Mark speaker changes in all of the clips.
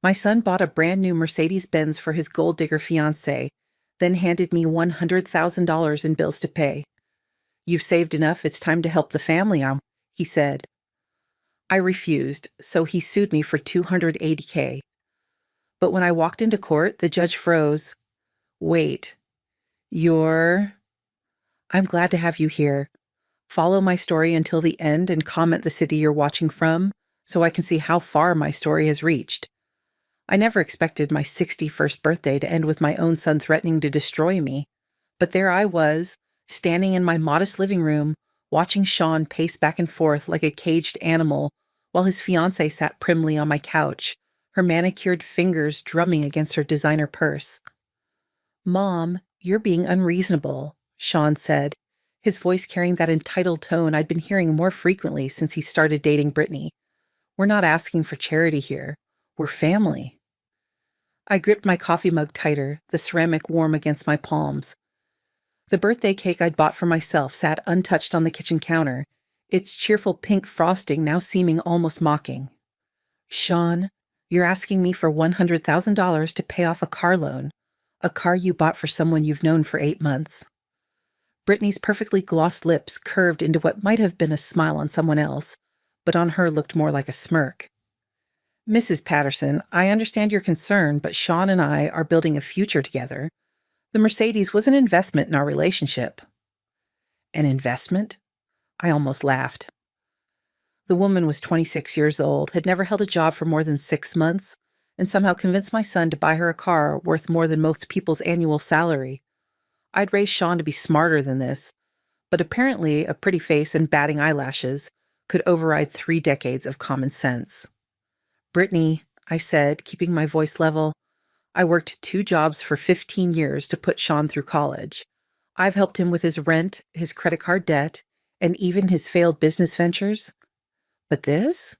Speaker 1: My son bought a brand new Mercedes-Benz for his gold digger fiancée, then handed me $100,000 in bills to pay. You've saved enough, it's time to help the family out, he said. I refused, so he sued me for $280K. But when I walked into court, the judge froze. Wait, you're... I'm glad to have you here. Follow my story until the end and comment the city you're watching from so I can see how far my story has reached. I never expected my 61st birthday to end with my own son threatening to destroy me. But there I was, standing in my modest living room, watching Sean pace back and forth like a caged animal while his fiancée sat primly on my couch, her manicured fingers drumming against her designer purse. "Mom, you're being unreasonable," Sean said, his voice carrying that entitled tone I'd been hearing more frequently since he started dating Brittany. "We're not asking for charity here. We're family." I gripped my coffee mug tighter, the ceramic warm against my palms. The birthday cake I'd bought for myself sat untouched on the kitchen counter, its cheerful pink frosting now seeming almost mocking. "Sean, you're asking me for $100,000 to pay off a car loan, a car you bought for someone you've known for 8 months. Brittany's perfectly glossed lips curved into what might have been a smile on someone else, but on her looked more like a smirk. "Mrs. Patterson, I understand your concern, but Sean and I are building a future together. The Mercedes was an investment in our relationship." An investment? I almost laughed. The woman was 26 years old, had never held a job for more than 6 months, and somehow convinced my son to buy her a car worth more than most people's annual salary. I'd raised Sean to be smarter than this, but apparently a pretty face and batting eyelashes could override 3 decades of common sense. "Brittany," I said, keeping my voice level, "I worked 2 jobs for 15 years to put Sean through college. I've helped him with his rent, his credit card debt, and even his failed business ventures. But this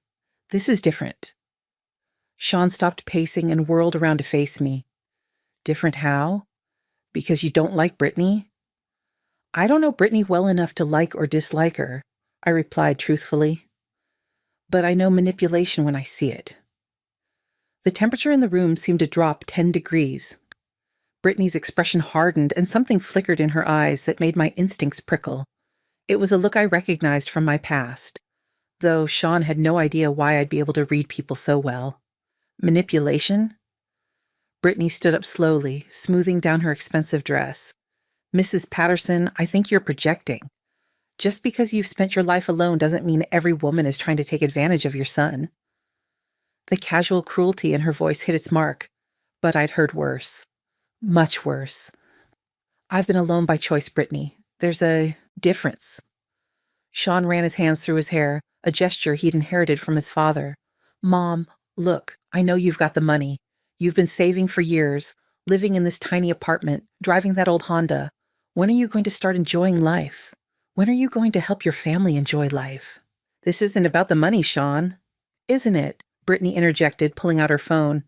Speaker 1: is different." Sean stopped pacing and whirled around to face me. "Different how? Because you don't like Brittany?" "I don't know Brittany well enough to like or dislike her," I replied truthfully. "But I know manipulation when I see it." The temperature in the room seemed to drop 10 degrees. Brittany's expression hardened and something flickered in her eyes that made my instincts prickle. It was a look I recognized from my past, though Sean had no idea why I'd be able to read people so well. Manipulation? Brittany stood up slowly, smoothing down her expensive dress. "Mrs. Patterson, I think you're projecting. Just because you've spent your life alone doesn't mean every woman is trying to take advantage of your son." The casual cruelty in her voice hit its mark, but I'd heard worse. Much worse. "I've been alone by choice, Brittany. There's a difference." Sean ran his hands through his hair, a gesture he'd inherited from his father. "Mom, look, I know you've got the money. You've been saving for years, living in this tiny apartment, driving that old Honda. When are you going to start enjoying life? When are you going to help your family enjoy life?" "This isn't about the money, Sean." "Isn't it?" Brittany interjected, pulling out her phone.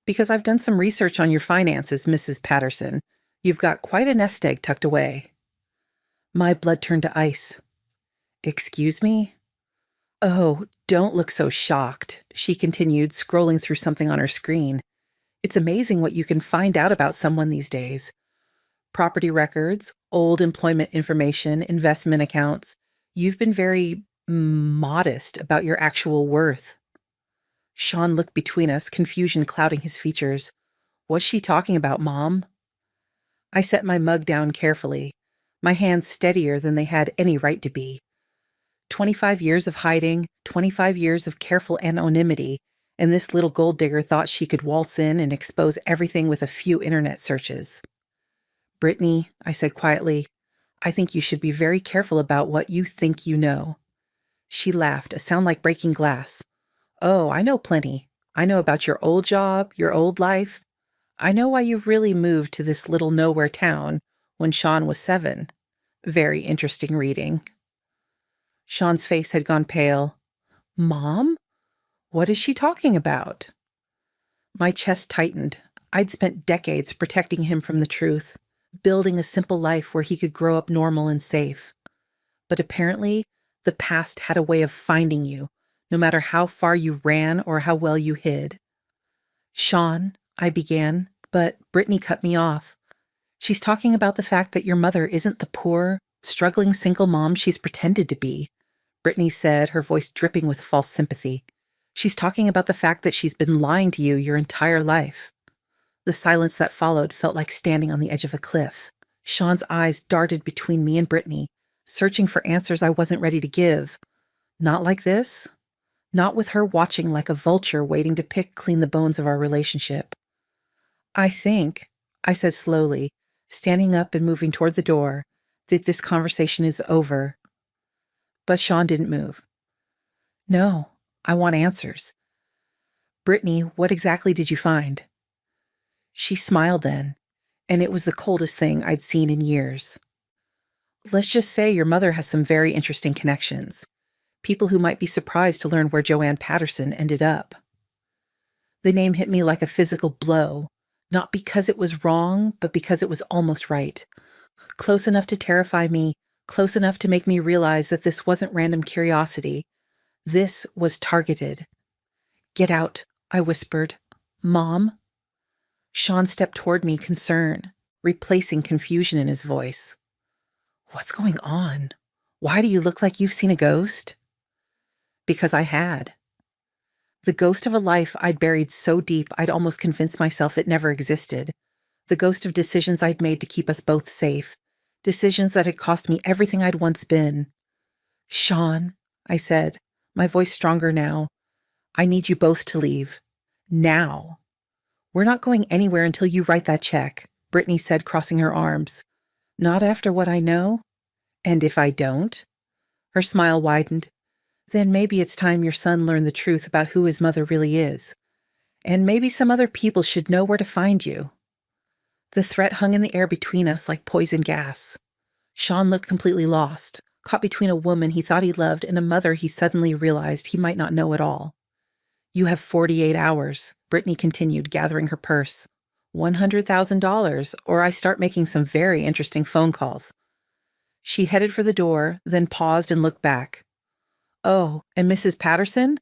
Speaker 1: "Because I've done some research on your finances, Mrs. Patterson. You've got quite a nest egg tucked away." My blood turned to ice. "Excuse me?" "Oh, don't look so shocked," she continued, scrolling through something on her screen. "It's amazing what you can find out about someone these days. Property records, old employment information, investment accounts. You've been very modest about your actual worth." Sean looked between us, confusion clouding his features. "What's she talking about, Mom?" I set my mug down carefully, my hands steadier than they had any right to be. 25 years of hiding, 25 years of careful anonymity, and this little gold digger thought she could waltz in and expose everything with a few internet searches. "Brittany," I said quietly, "I think you should be very careful about what you think you know." She laughed, a sound like breaking glass. "Oh, I know plenty. I know about your old job, your old life. I know why you really moved to this little nowhere town when Sean was 7. Very interesting reading." Sean's face had gone pale. "Mom? What is she talking about?" My chest tightened. I'd spent decades protecting him from the truth, building a simple life where he could grow up normal and safe. But apparently, the past had a way of finding you, no matter how far you ran or how well you hid. Sean, I began, but Brittany cut me off. She's talking about the fact that your mother isn't the poor, struggling single mom she's pretended to be, Brittany said, her voice dripping with false sympathy. She's talking about the fact that she's been lying to you your entire life. The silence that followed felt like standing on the edge of a cliff. Sean's eyes darted between me and Brittany, searching for answers I wasn't ready to give. Not like this. Not with her watching like a vulture waiting to pick clean the bones of our relationship. I think, I said slowly, standing up and moving toward the door, that this conversation is over. But Sean didn't move. No, I want answers. Brittany, what exactly did you find? She smiled then, and it was the coldest thing I'd seen in years. Let's just say your mother has some very interesting connections. People who might be surprised to learn where Joanne Patterson ended up. The name hit me like a physical blow, not because it was wrong, but because it was almost right. Close enough to terrify me, close enough to make me realize that this wasn't random curiosity. This was targeted. Get out, I whispered. Mom? Sean stepped toward me, concern, replacing confusion in his voice. What's going on? Why do you look like you've seen a ghost? Because I had. The ghost of a life I'd buried so deep I'd almost convinced myself it never existed. The ghost of decisions I'd made to keep us both safe. Decisions that had cost me everything I'd once been. Sean, I said, my voice stronger now. I need you both to leave. Now. We're not going anywhere until you write that check, Brittany said, crossing her arms. Not after what I know? And if I don't? Her smile widened. Then maybe it's time your son learned the truth about who his mother really is. And maybe some other people should know where to find you. The threat hung in the air between us like poison gas. Sean looked completely lost, caught between a woman he thought he loved and a mother he suddenly realized he might not know at all. You have 48 hours, Brittany continued, gathering her purse. $100,000, or I start making some very interesting phone calls. She headed for the door, then paused and looked back. Oh, and Mrs. Patterson?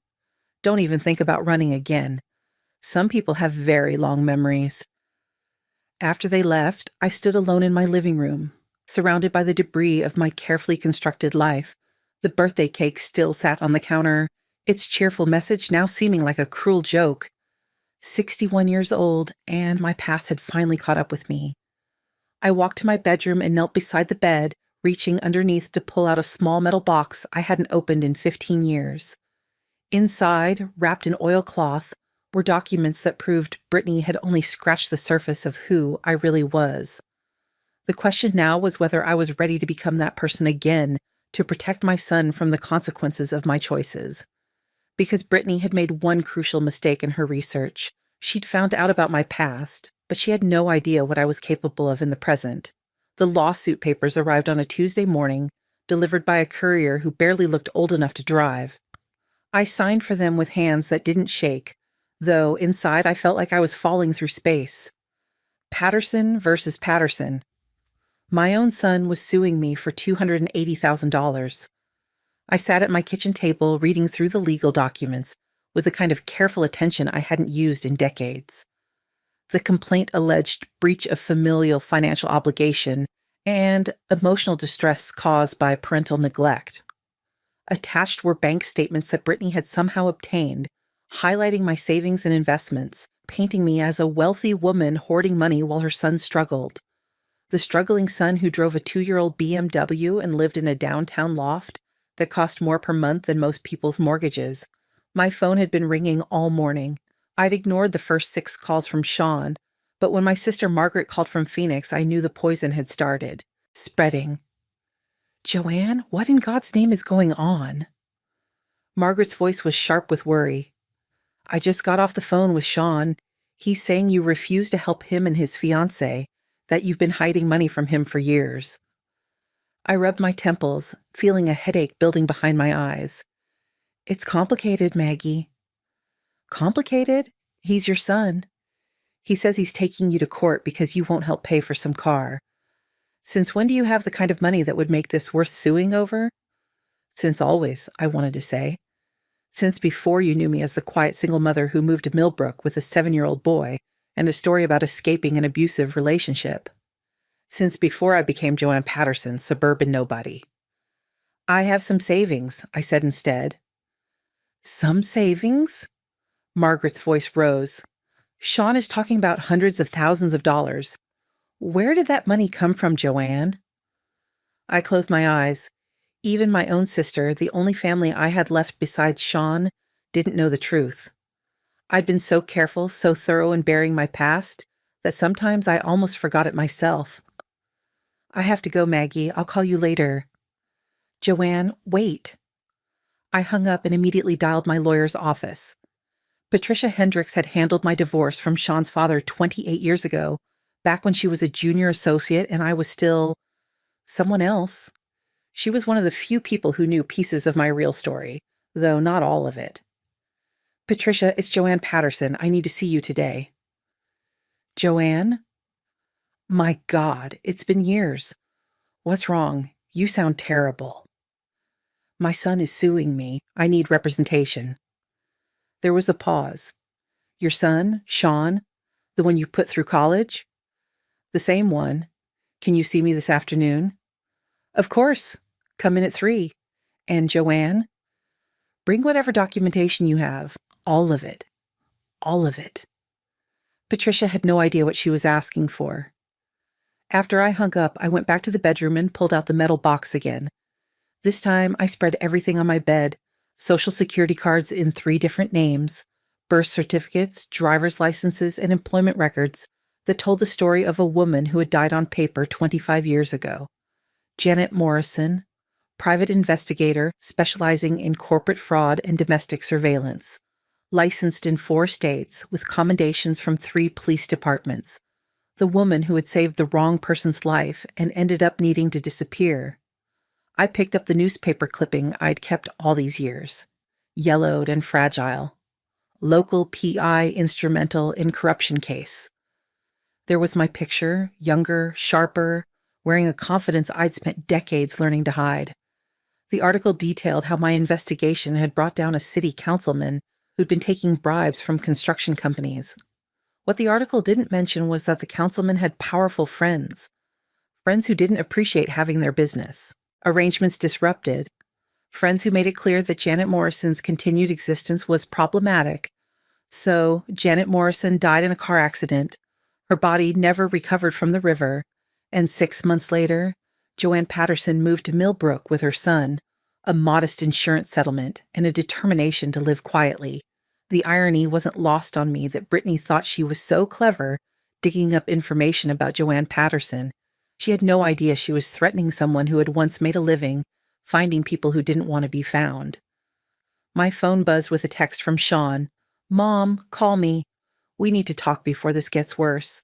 Speaker 1: Don't even think about running again. Some people have very long memories. After they left, I stood alone in my living room, surrounded by the debris of my carefully constructed life. The birthday cake still sat on the counter, its cheerful message now seeming like a cruel joke. 61 years old, and my past had finally caught up with me. I walked to my bedroom and knelt beside the bed, reaching underneath to pull out a small metal box I hadn't opened in 15 years. Inside, wrapped in oilcloth, were documents that proved Brittany had only scratched the surface of who I really was. The question now was whether I was ready to become that person again, to protect my son from the consequences of my choices. Because Brittany had made one crucial mistake in her research. She'd found out about my past, but she had no idea what I was capable of in the present. The lawsuit papers arrived on a Tuesday morning, delivered by a courier who barely looked old enough to drive. I signed for them with hands that didn't shake, though inside I felt like I was falling through space. Patterson versus Patterson. My own son was suing me for $280,000. I sat at my kitchen table reading through the legal documents with the kind of careful attention I hadn't used in decades. The complaint alleged breach of familial financial obligation and emotional distress caused by parental neglect. Attached were bank statements that Brittany had somehow obtained, highlighting my savings and investments, painting me as a wealthy woman hoarding money while her son struggled. The struggling son who drove a 2-year-old BMW and lived in a downtown loft that cost more per month than most people's mortgages. My phone had been ringing all morning. I'd ignored the first 6 calls from Sean, but when my sister Margaret called from Phoenix, I knew the poison had started, spreading. Joanne, what in God's name is going on? Margaret's voice was sharp with worry. I just got off the phone with Sean. He's saying you refuse to help him and his fiancée, that you've been hiding money from him for years. I rubbed my temples, feeling a headache building behind my eyes. It's complicated, Maggie. Complicated? He's your son. He says he's taking you to court because you won't help pay for some car. Since when do you have the kind of money that would make this worth suing over? Since always, I wanted to say. Since before you knew me as the quiet single mother who moved to Millbrook with a 7-year-old boy and a story about escaping an abusive relationship. Since before I became Joanne Patterson, suburban nobody. I have some savings, I said instead. Some savings? Margaret's voice rose. Sean is talking about hundreds of thousands of dollars. Where did that money come from, Joanne? I closed my eyes. Even my own sister, the only family I had left besides Sean, didn't know the truth. I'd been so careful, so thorough in burying my past, that sometimes I almost forgot it myself. I have to go, Maggie. I'll call you later. Joanne, wait. I hung up and immediately dialed my lawyer's office. Patricia Hendricks had handled my divorce from Sean's father 28 years ago, back when she was a junior associate and I was still someone else. She was one of the few people who knew pieces of my real story, though not all of it. Patricia, it's Joanne Patterson. I need to see you today. Joanne? My God, it's been years. What's wrong? You sound terrible. My son is suing me. I need representation. There was a pause. Your son, Sean, the one you put through college? The same one. Can you see me this afternoon? Of course. Come in at 3. And Joanne? Bring whatever documentation you have. All of it. All of it. Patricia had no idea what she was asking for. After I hung up, I went back to the bedroom and pulled out the metal box again. This time, I spread everything on my bed, Social Security cards in 3 different names, birth certificates, driver's licenses, and employment records that told the story of a woman who had died on paper 25 years ago. Janet Morrison, private investigator specializing in corporate fraud and domestic surveillance, licensed in 4 states with commendations from 3 police departments. The woman who had saved the wrong person's life and ended up needing to disappear. I picked up the newspaper clipping I'd kept all these years, yellowed and fragile. Local PI instrumental in corruption case. There was my picture, younger, sharper, wearing a confidence I'd spent decades learning to hide. The article detailed how my investigation had brought down a city councilman who'd been taking bribes from construction companies. What the article didn't mention was that the councilman had powerful friends who didn't appreciate having their business, arrangements disrupted, friends who made it clear that Janet Morrison's continued existence was problematic. So, Janet Morrison died in a car accident, her body never recovered from the river, and 6 months later, Joanne Patterson moved to Millbrook with her son, a modest insurance settlement, and a determination to live quietly. The irony wasn't lost on me that Brittany thought she was so clever digging up information about Joanne Patterson. She had no idea she was threatening someone who had once made a living finding people who didn't want to be found. My phone buzzed with a text from Sean. Mom, call me. We need to talk before this gets worse.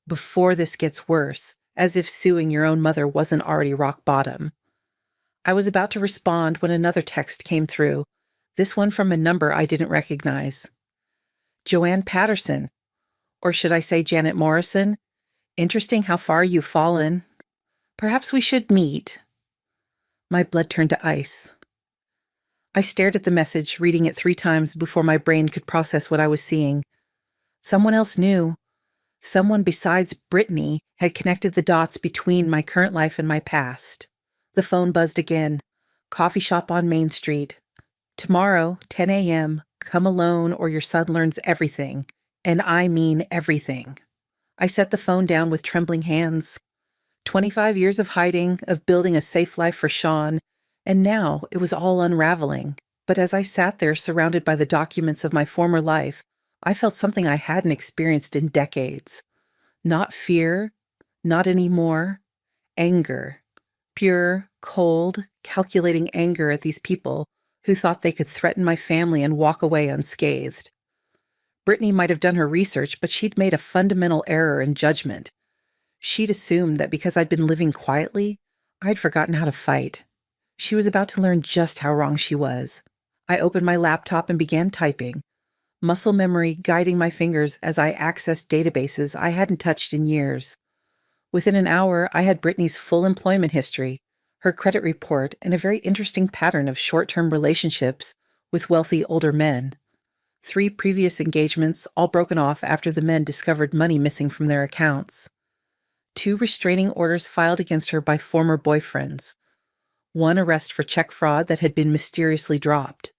Speaker 1: Before this gets worse, as if suing your own mother wasn't already rock bottom. I was about to respond when another text came through, this one from a number I didn't recognize. Joanne Patterson, or should I say Janet Morrison? Interesting how far you've fallen. Perhaps we should meet. My blood turned to ice. I stared at the message, reading it 3 times before my brain could process what I was seeing. Someone else knew. Someone besides Brittany had connected the dots between my current life and my past. The phone buzzed again. Coffee shop on Main Street. Tomorrow, 10 a.m., come alone or your son learns everything. And I mean everything. I set the phone down with trembling hands. 25 years of hiding, of building a safe life for Sean, and now it was all unraveling. But as I sat there surrounded by the documents of my former life, I felt something I hadn't experienced in decades. Not fear, not anymore. Anger. Pure, cold, calculating anger at these people who thought they could threaten my family and walk away unscathed. Brittany might have done her research, but she'd made a fundamental error in judgment. She'd assumed that because I'd been living quietly, I'd forgotten how to fight. She was about to learn just how wrong she was. I opened my laptop and began typing, muscle memory guiding my fingers as I accessed databases I hadn't touched in years. Within an hour, I had Brittany's full employment history, her credit report, and a very interesting pattern of short-term relationships with wealthy older men. 3 previous engagements, all broken off after the men discovered money missing from their accounts. 2 restraining orders filed against her by former boyfriends. 1 arrest for check fraud that had been mysteriously dropped.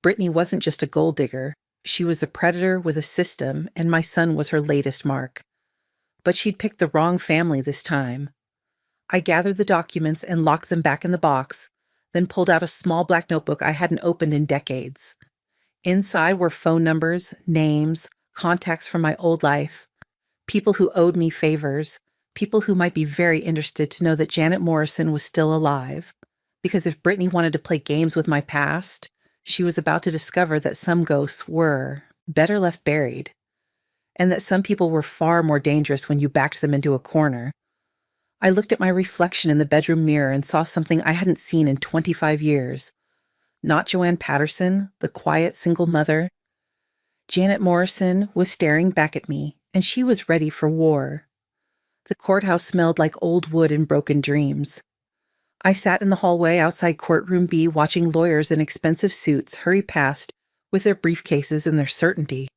Speaker 1: Brittany wasn't just a gold digger. She was a predator with a system, and my son was her latest mark. But she'd picked the wrong family this time. I gathered the documents and locked them back in the box, then pulled out a small black notebook I hadn't opened in decades. Inside were phone numbers, names, contacts from my old life, people who owed me favors, people who might be very interested to know that Janet Morrison was still alive. Because if Brittany wanted to play games with my past, she was about to discover that some ghosts were better left buried, and that some people were far more dangerous when you backed them into a corner. I looked at my reflection in the bedroom mirror and saw something I hadn't seen in 25 years. Not Joanne Patterson, the quiet single mother. Janet Morrison was staring back at me, and she was ready for war. The courthouse smelled like old wood and broken dreams. I sat in the hallway outside Courtroom B watching lawyers in expensive suits hurry past with their briefcases and their certainty.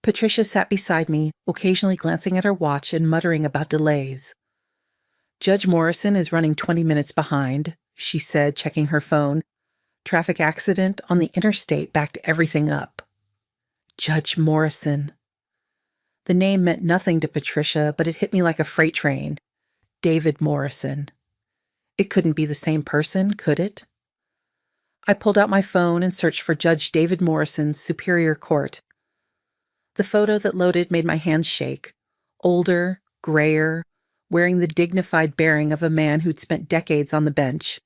Speaker 1: Patricia sat beside me, occasionally glancing at her watch and muttering about delays. Judge Morrison is running 20 minutes behind, she said, checking her phone. Traffic accident on the interstate backed everything up. Judge Morrison. The name meant nothing to Patricia, but it hit me like a freight train. David Morrison. It couldn't be the same person, could it? I pulled out my phone and searched for Judge David Morrison's Superior Court. The photo that loaded made my hands shake. Older, grayer, wearing the dignified bearing of a man who'd spent decades on the bench.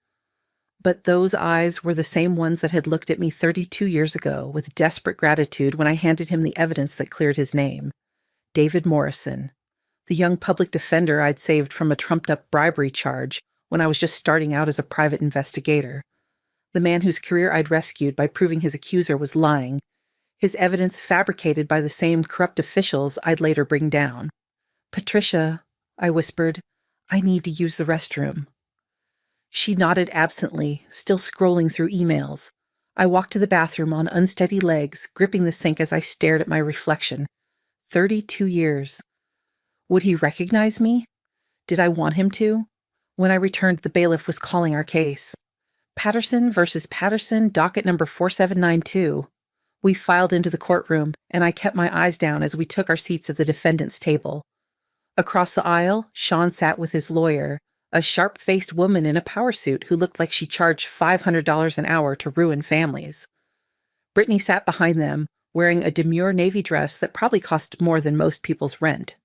Speaker 1: But those eyes were the same ones that had looked at me 32 years ago with desperate gratitude when I handed him the evidence that cleared his name. David Morrison, the young public defender I'd saved from a trumped-up bribery charge when I was just starting out as a private investigator. The man whose career I'd rescued by proving his accuser was lying, his evidence fabricated by the same corrupt officials I'd later bring down. Patricia, I whispered, I need to use the restroom. She nodded absently, still scrolling through emails. I walked to the bathroom on unsteady legs, gripping the sink as I stared at my reflection. 32 years. Would he recognize me? Did I want him to? When I returned, the bailiff was calling our case. Patterson versus Patterson, docket number 4792. We filed into the courtroom, and I kept my eyes down as we took our seats at the defendant's table. Across the aisle, Sean sat with his lawyer, a sharp-faced woman in a power suit who looked like she charged $500 an hour to ruin families. Brittany sat behind them, wearing a demure navy dress that probably cost more than most people's rent.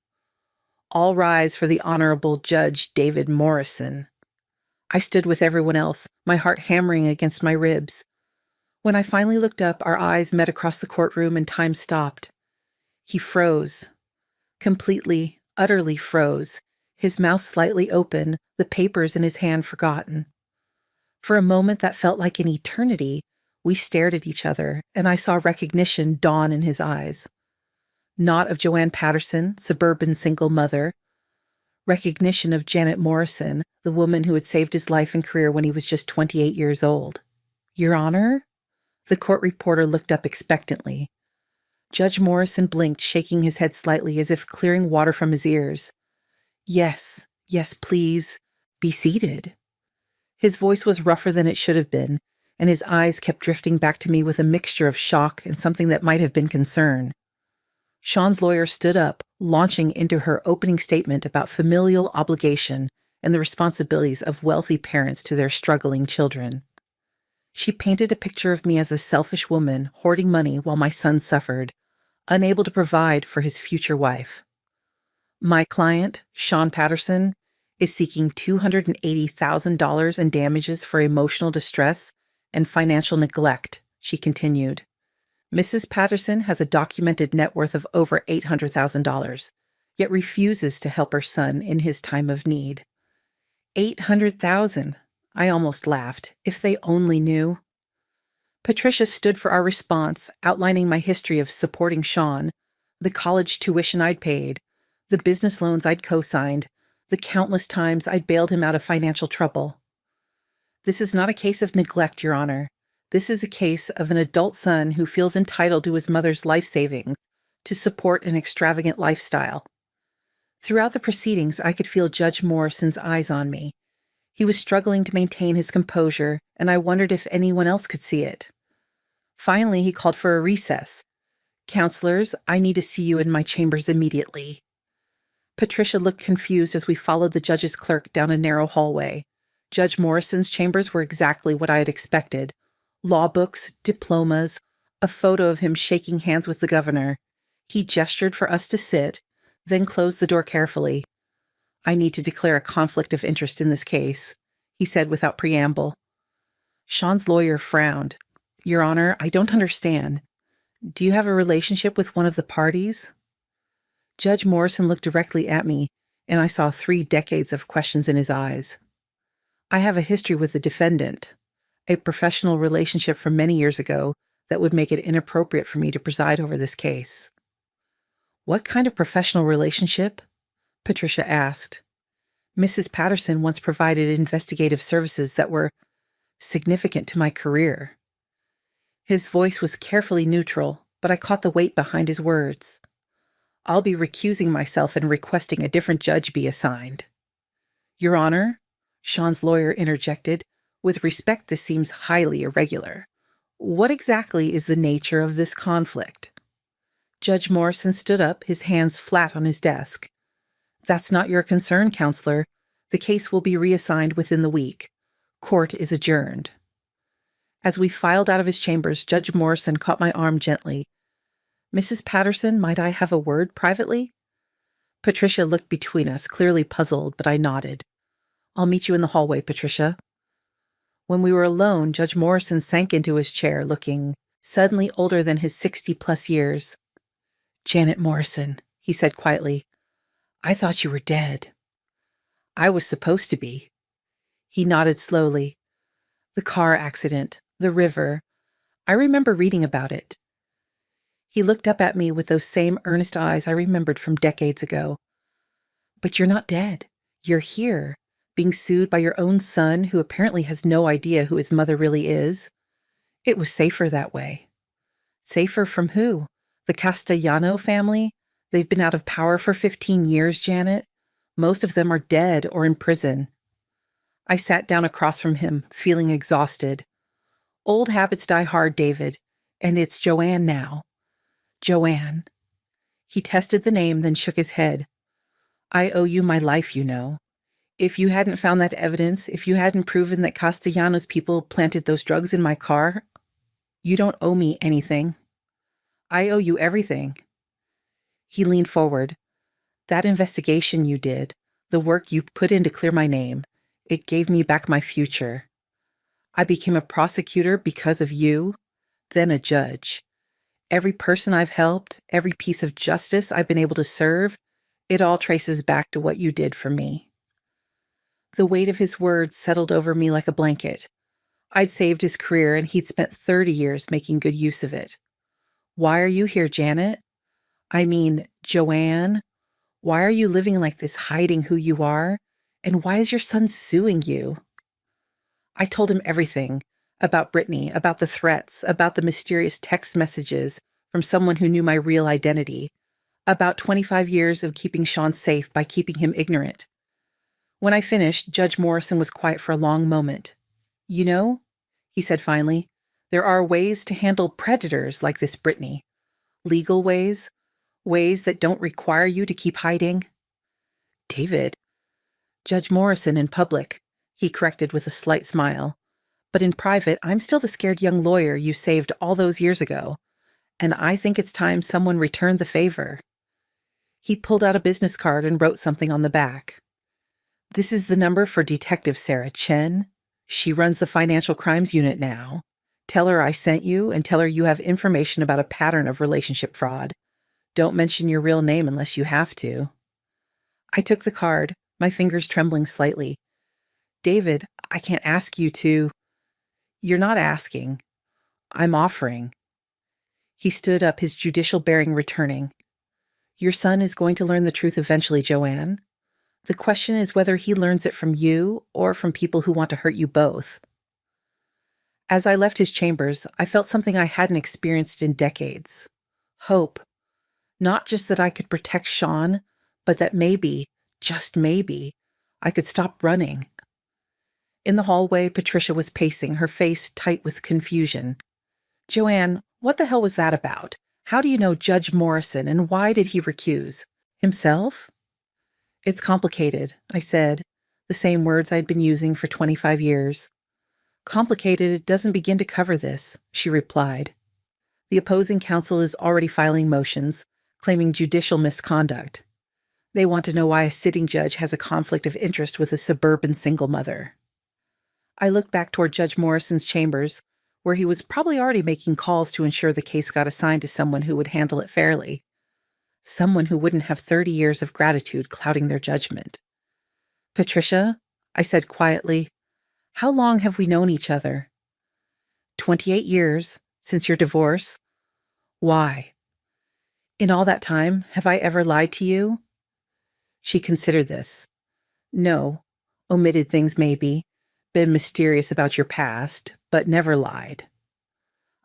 Speaker 1: All rise for the Honorable Judge David Morrison. I stood with everyone else, my heart hammering against my ribs. When I finally looked up, our eyes met across the courtroom and time stopped. He froze. Completely, utterly froze, his mouth slightly open, the papers in his hand forgotten. For a moment that felt like an eternity, we stared at each other, and I saw recognition dawn in his eyes. Not of Joanne Patterson, suburban single mother. Recognition of Janet Morrison, the woman who had saved his life and career when he was just 28 years old. Your Honor? The court reporter looked up expectantly. Judge Morrison blinked, shaking his head slightly as if clearing water from his ears. Yes, please. Be seated. His voice was rougher than it should have been, and his eyes kept drifting back to me with a mixture of shock and something that might have been concern. Sean's lawyer stood up, launching into her opening statement about familial obligation and the responsibilities of wealthy parents to their struggling children. She painted a picture of me as a selfish woman hoarding money while my son suffered, unable to provide for his future wife. My client, Sean Patterson, is seeking $280,000 in damages for emotional distress and financial neglect, she continued. Mrs. Patterson has a documented net worth of over $800,000, yet refuses to help her son in his time of need. $800,000, I almost laughed. If they only knew. Patricia stood for our response, outlining my history of supporting Sean, the college tuition I'd paid, the business loans I'd co-signed, the countless times I'd bailed him out of financial trouble. This is not a case of neglect, Your Honor. This is a case of an adult son who feels entitled to his mother's life savings to support an extravagant lifestyle. Throughout the proceedings, I could feel Judge Morrison's eyes on me. He was struggling to maintain his composure, and I wondered if anyone else could see it. Finally, he called for a recess. "Counselors, I need to see you in my chambers immediately." Patricia looked confused as we followed the judge's clerk down a narrow hallway. Judge Morrison's chambers were exactly what I had expected. Law books, diplomas, a photo of him shaking hands with the governor. He gestured for us to sit, then closed the door carefully. "I need to declare a conflict of interest in this case," he said without preamble. Sean's lawyer frowned. "Your Honor, I don't understand. Do you have a relationship with one of the parties?" Judge Morrison looked directly at me, and I saw 3 decades of questions in his eyes. "I have a history with the defendant, a professional relationship from many years ago that would make it inappropriate for me to preside over this case." "What kind of professional relationship?" Patricia asked. "Mrs. Patterson once provided investigative services that were significant to my career." His voice was carefully neutral, but I caught the weight behind his words. "I'll be recusing myself and requesting a different judge be assigned." "Your Honor," Sean's lawyer interjected, "with respect, this seems highly irregular. What exactly is the nature of this conflict?" Judge Morrison stood up, his hands flat on his desk. "That's not your concern, Counselor. The case will be reassigned within the week. Court is adjourned." As we filed out of his chambers, Judge Morrison caught my arm gently. "Mrs. Patterson, might I have a word privately?" Patricia looked between us, clearly puzzled, but I nodded. "I'll meet you in the hallway, Patricia." When we were alone, Judge Morrison sank into his chair, looking suddenly older than his 60-plus years. "Janet Morrison," he said quietly, "I thought you were dead." "I was supposed to be." He nodded slowly. "The car accident, the river. I remember reading about it." He looked up at me with those same earnest eyes I remembered from decades ago. "But you're not dead. You're here, being sued by your own son who apparently has no idea who his mother really is. It was safer that way." "Safer from who? The Castellano family? They've been out of power for 15 years, Janet. Most of them are dead or in prison." I sat down across from him, feeling exhausted. "Old habits die hard, David, and it's Joanne now." "Joanne." He tested the name, then shook his head. "I owe you my life, you know. If you hadn't found that evidence, if you hadn't proven that Castellanos people planted those drugs in my car, you don't owe me anything. I owe you everything." He leaned forward. "That investigation you did, the work you put in to clear my name, it gave me back my future. I became a prosecutor because of you, then a judge. Every person I've helped, every piece of justice I've been able to serve, it all traces back to what you did for me." The weight of his words settled over me like a blanket. I'd saved his career, and he'd spent 30 years making good use of it. "Why are you here, Janet? I mean, Joanne? Why are you living like this, hiding who you are? And why is your son suing you?" I told him everything about Brittany, about the threats, about the mysterious text messages from someone who knew my real identity, about 25 years of keeping Sean safe by keeping him ignorant. When I finished, Judge Morrison was quiet for a long moment. "You know," he said finally, "there are ways to handle predators like this Brittany. Legal ways, ways that don't require you to keep hiding." "David." "Judge Morrison in public," he corrected with a slight smile. "But in private, I'm still the scared young lawyer you saved all those years ago, and I think it's time someone returned the favor." He pulled out a business card and wrote something on the back. "This is the number for Detective Sarah Chen. She runs the Financial Crimes Unit now. Tell her I sent you and tell her you have information about a pattern of relationship fraud. Don't mention your real name unless you have to." I took the card, my fingers trembling slightly. "David, I can't ask you to—" "You're not asking. I'm offering." He stood up, his judicial bearing returning. "Your son is going to learn the truth eventually, Joanne. The question is whether he learns it from you or from people who want to hurt you both." As I left his chambers, I felt something I hadn't experienced in decades. Hope. Not just that I could protect Sean, but that maybe, just maybe, I could stop running. In the hallway, Patricia was pacing, her face tight with confusion. "Joanne, what the hell was that about? How do you know Judge Morrison, and why did he recuse? Himself?" "It's complicated," I said, the same words I'd been using for 25 years. "Complicated doesn't begin to cover this," she replied. "The opposing counsel is already filing motions, claiming judicial misconduct. They want to know why a sitting judge has a conflict of interest with a suburban single mother." I looked back toward Judge Morrison's chambers, where he was probably already making calls to ensure the case got assigned to someone who would handle it fairly. Someone who wouldn't have 30 years of gratitude clouding their judgment. "Patricia," I said quietly, "how long have we known each other?" 28 years, since your divorce." "Why?" "In all that time, have I ever lied to you?" She considered this. "No. Omitted things maybe. Been mysterious about your past, but never lied.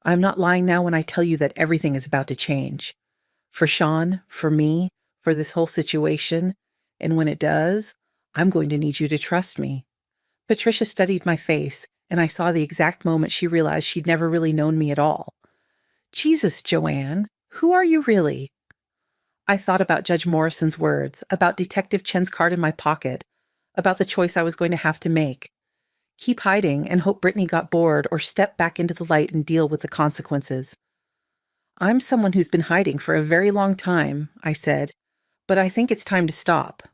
Speaker 1: I'm not lying now when I tell you that everything is about to change. For Sean, for me, for this whole situation, and when it does, I'm going to need you to trust me." Patricia studied my face, and I saw the exact moment she realized she'd never really known me at all. "Jesus, Joanne, who are you really?" I thought about Judge Morrison's words, about Detective Chen's card in my pocket, about the choice I was going to have to make. Keep hiding and hope Brittany got bored, or step back into the light and deal with the consequences. "I'm someone who's been hiding for a very long time," I said, "but I think it's time to stop."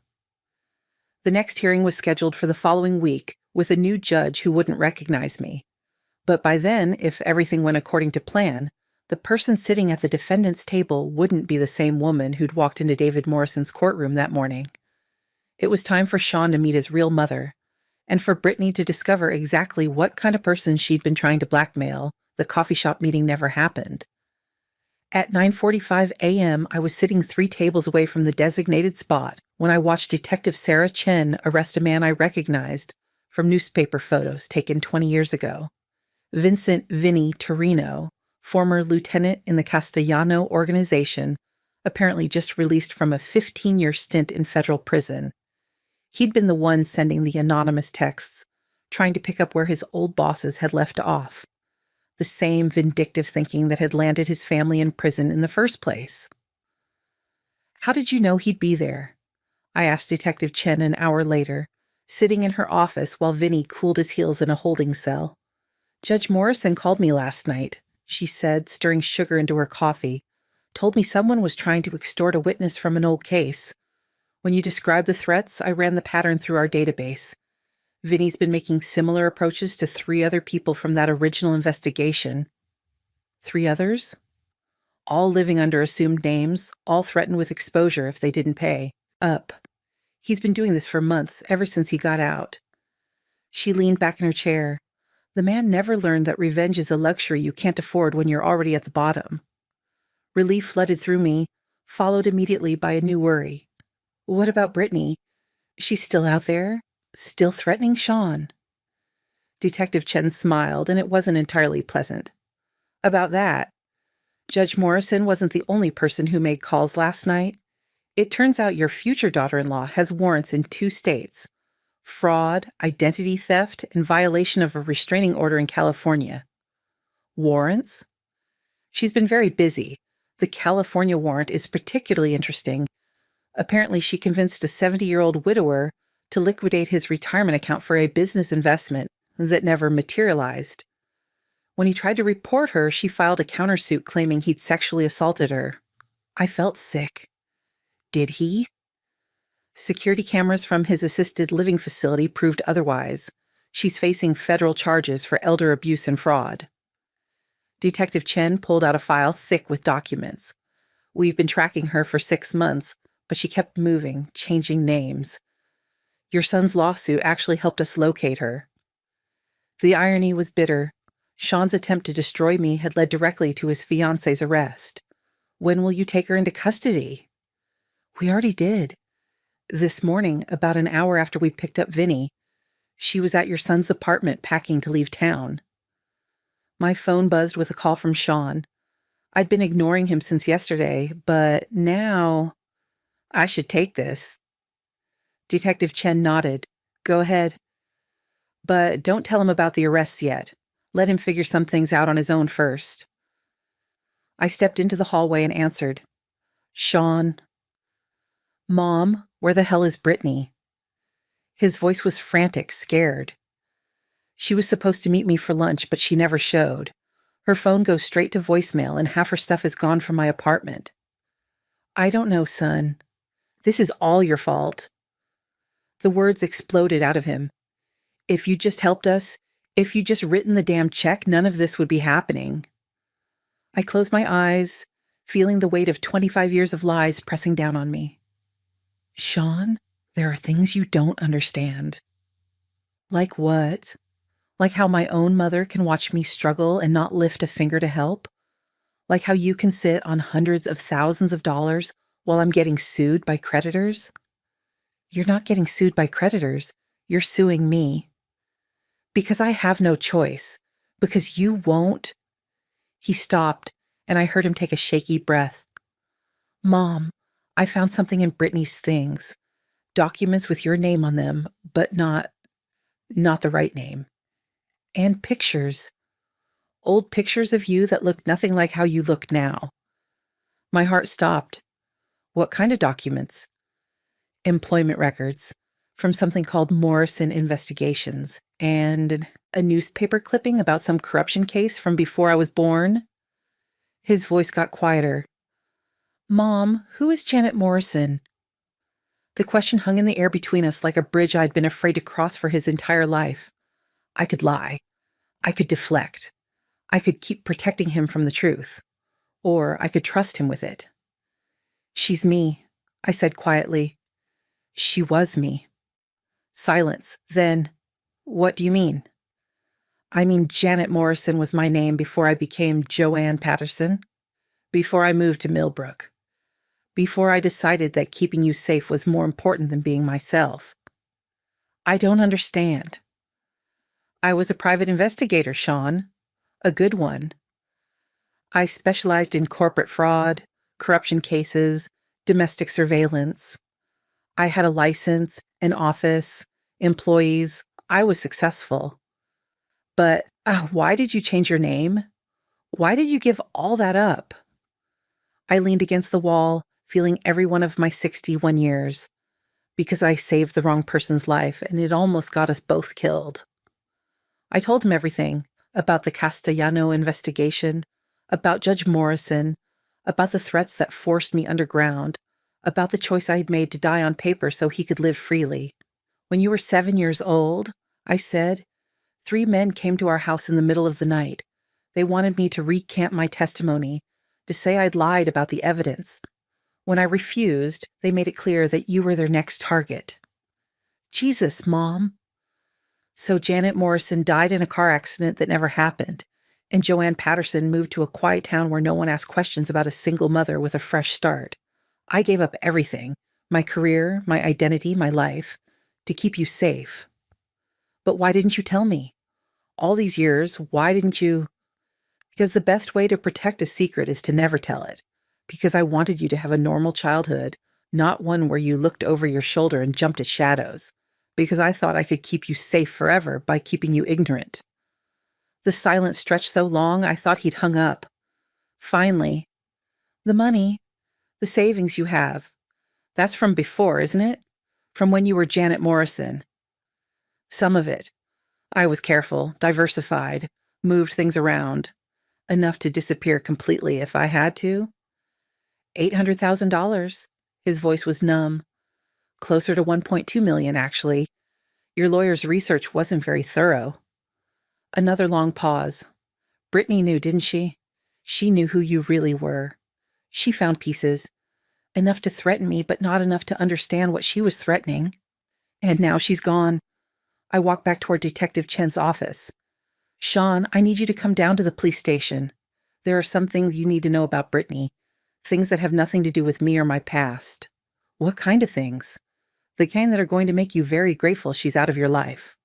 Speaker 1: The next hearing was scheduled for the following week, with a new judge who wouldn't recognize me. But by then, if everything went according to plan, the person sitting at the defendant's table wouldn't be the same woman who'd walked into David Morrison's courtroom that morning. It was time for Sean to meet his real mother, and for Brittany to discover exactly what kind of person she'd been trying to blackmail. The coffee shop meeting never happened. At 9:45 a.m., I was sitting 3 tables away from the designated spot when I watched Detective Sarah Chen arrest a man I recognized from newspaper photos taken 20 years ago. Vincent "Vinny" Torino, former lieutenant in the Castellano organization, apparently just released from a 15-year stint in federal prison. He'd been the one sending the anonymous texts, trying to pick up where his old bosses had left off. The same vindictive thinking that had landed his family in prison in the first place. "How did you know he'd be there?" I asked Detective Chen an hour later, sitting in her office while Vinny cooled his heels in a holding cell. "Judge Morrison called me last night," she said, stirring sugar into her coffee. "Told me someone was trying to extort a witness from an old case. When you described the threats, I ran the pattern through our database. Vinny's been making similar approaches to 3 other people from that original investigation." 3 others? All living under assumed names, all threatened with exposure if they didn't pay up. He's been doing this for months, ever since he got out. She leaned back in her chair. The man never learned that revenge is a luxury you can't afford when you're already at the bottom. Relief flooded through me, followed immediately by a new worry. What about Brittany? She's still out there? Still threatening Sean? Detective Chen smiled, and it wasn't entirely pleasant. "About that, Judge Morrison wasn't the only person who made calls last night. It turns out your future daughter-in-law has warrants in 2 states: fraud, identity theft, and violation of a restraining order in California." "Warrants?" "She's been very busy. The California warrant is particularly interesting. Apparently, she convinced a 70-year-old widower to liquidate his retirement account for a business investment that never materialized. When he tried to report her, she filed a countersuit claiming he'd sexually assaulted her." I felt sick. Did he? Security cameras from his assisted living facility proved otherwise. She's facing federal charges for elder abuse and fraud. Detective Chen pulled out a file thick with documents. We've been tracking her for 6 months, but she kept moving, changing names. Your son's lawsuit actually helped us locate her. The irony was bitter. Sean's attempt to destroy me had led directly to his fiancée's arrest. When will you take her into custody? We already did. This morning, about an hour after we picked up Vinny. She was at your son's apartment packing to leave town. My phone buzzed with a call from Sean. I'd been ignoring him since yesterday, but now I should take this. Detective Chen nodded. Go ahead. But don't tell him about the arrests yet. Let him figure some things out on his own first. I stepped into the hallway and answered. Sean. Mom, where the hell is Brittany? His voice was frantic, scared. She was supposed to meet me for lunch, but she never showed. Her phone goes straight to voicemail, and half her stuff is gone from my apartment. I don't know, son. This is all your fault. The words exploded out of him. If you just helped us, if you just written the damn check, none of this would be happening. I closed my eyes, feeling the weight of 25 years of lies pressing down on me. Sean, there are things you don't understand. Like what? Like how my own mother can watch me struggle and not lift a finger to help? Like how you can sit on hundreds of thousands of dollars while I'm getting sued by creditors? You're not getting sued by creditors. You're suing me. Because I have no choice. Because you won't. He stopped, and I heard him take a shaky breath. Mom, I found something in Brittany's things. Documents with your name on them, but not the right name. And pictures. Old pictures of you that looked nothing like how you look now. My heart stopped. What kind of documents? Employment records from something called Morrison Investigations and a newspaper clipping about some corruption case from before I was born. His voice got quieter. Mom, who is Janet Morrison? The question hung in the air between us like a bridge I'd been afraid to cross for his entire life. I could lie. I could deflect. I could keep protecting him from the truth. Or I could trust him with it. She's me, I said quietly. She was me. Silence. Then, what do you mean? I mean, Janet Morrison was my name before I became Joanne Patterson. Before I moved to Millbrook. Before I decided that keeping you safe was more important than being myself. I don't understand. I was a private investigator, Sean. A good one. I specialized in corporate fraud, corruption cases, domestic surveillance. I had a license, an office, employees. I was successful. But why did you change your name? Why did you give all that up? I leaned against the wall, feeling every one of my 61 years, because I saved the wrong person's life, and it almost got us both killed. I told him everything about the Castellano investigation, about Judge Morrison, about the threats that forced me underground, about the choice I had made to die on paper so he could live freely. When you were 7 years old, I said, 3 men came to our house in the middle of the night. They wanted me to recant my testimony, to say I'd lied about the evidence. When I refused, they made it clear that you were their next target. Jesus, Mom. So Janet Morrison died in a car accident that never happened, and Joanne Patterson moved to a quiet town where no one asked questions about a single mother with a fresh start. I gave up everything, my career, my identity, my life, to keep you safe. But why didn't you tell me? All these years, why didn't you? Because the best way to protect a secret is to never tell it. Because I wanted you to have a normal childhood, not one where you looked over your shoulder and jumped at shadows. Because I thought I could keep you safe forever by keeping you ignorant. The silence stretched so long I thought he'd hung up. Finally, the money, the savings you have, that's from before, isn't it? From when you were Janet Morrison. Some of it. I was careful, diversified, moved things around. Enough to disappear completely if I had to. $800,000. His voice was numb. Closer to 1.2 million, actually. Your lawyer's research wasn't very thorough. Another long pause. Brittany knew, didn't she? She knew who you really were. She found pieces. Enough to threaten me, but not enough to understand what she was threatening. And now she's gone. I walked back toward Detective Chen's office. Sean, I need you to come down to the police station. There are some things you need to know about Brittany. Things that have nothing to do with me or my past. What kind of things? The kind that are going to make you very grateful she's out of your life.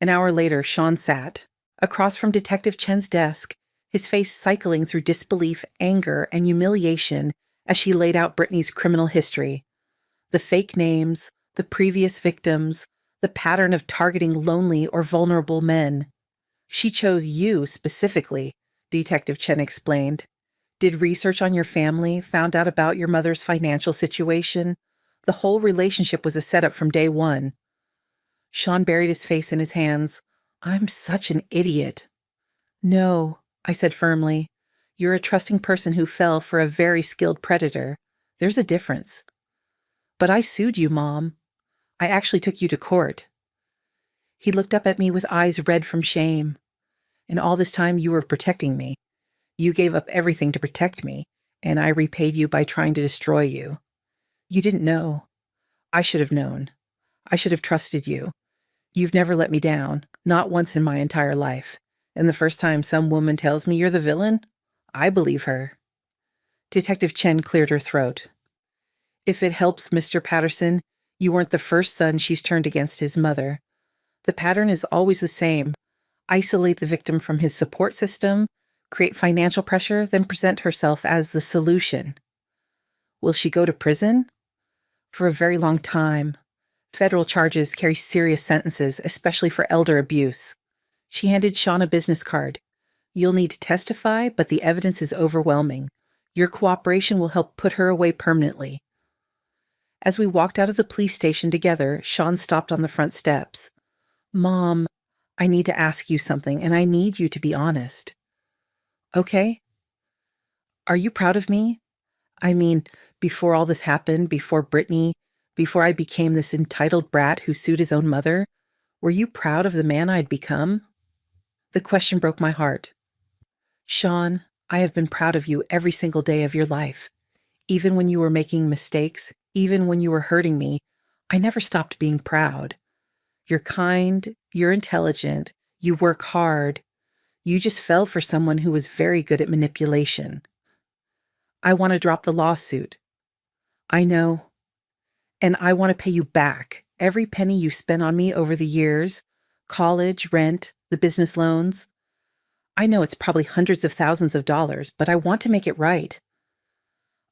Speaker 1: An hour later, Sean sat, Across from Detective Chen's desk, his face cycling through disbelief, anger, and humiliation as she laid out Brittany's criminal history. The fake names, the previous victims, the pattern of targeting lonely or vulnerable men. She chose you specifically, Detective Chen explained. Did research on your family, found out about your mother's financial situation. The whole relationship was a setup from day one. Sean buried his face in his hands. I'm such an idiot. No, I said firmly. You're a trusting person who fell for a very skilled predator. There's a difference. But I sued you, Mom. I actually took you to court. He looked up at me with eyes red from shame. And all this time you were protecting me. You gave up everything to protect me, and I repaid you by trying to destroy you. You didn't know. I should have known. I should have trusted you. You've never let me down, not once in my entire life. And the first time some woman tells me you're the villain, I believe her. Detective Chen cleared her throat. If it helps, Mr. Patterson, you weren't the first son she's turned against his mother. The pattern is always the same. Isolate the victim from his support system, create financial pressure, then present herself as the solution. Will she go to prison? For a very long time. Federal charges carry serious sentences, especially for elder abuse. She handed Sean a business card. You'll need to testify, but the evidence is overwhelming. Your cooperation will help put her away permanently. As we walked out of the police station together, Sean stopped on the front steps. Mom, I need to ask you something, and I need you to be honest. Okay? Are you proud of me? I mean, before all this happened, before Brittany, before I became this entitled brat who sued his own mother, were you proud of the man I'd become? The question broke my heart. Sean, I have been proud of you every single day of your life. Even when you were making mistakes, even when you were hurting me, I never stopped being proud. You're kind, you're intelligent, you work hard. You just fell for someone who was very good at manipulation. I want to drop the lawsuit. I know. And I want to pay you back every penny you spent on me over the years, college, rent, the business loans. I know it's probably hundreds of thousands of dollars, but I want to make it right.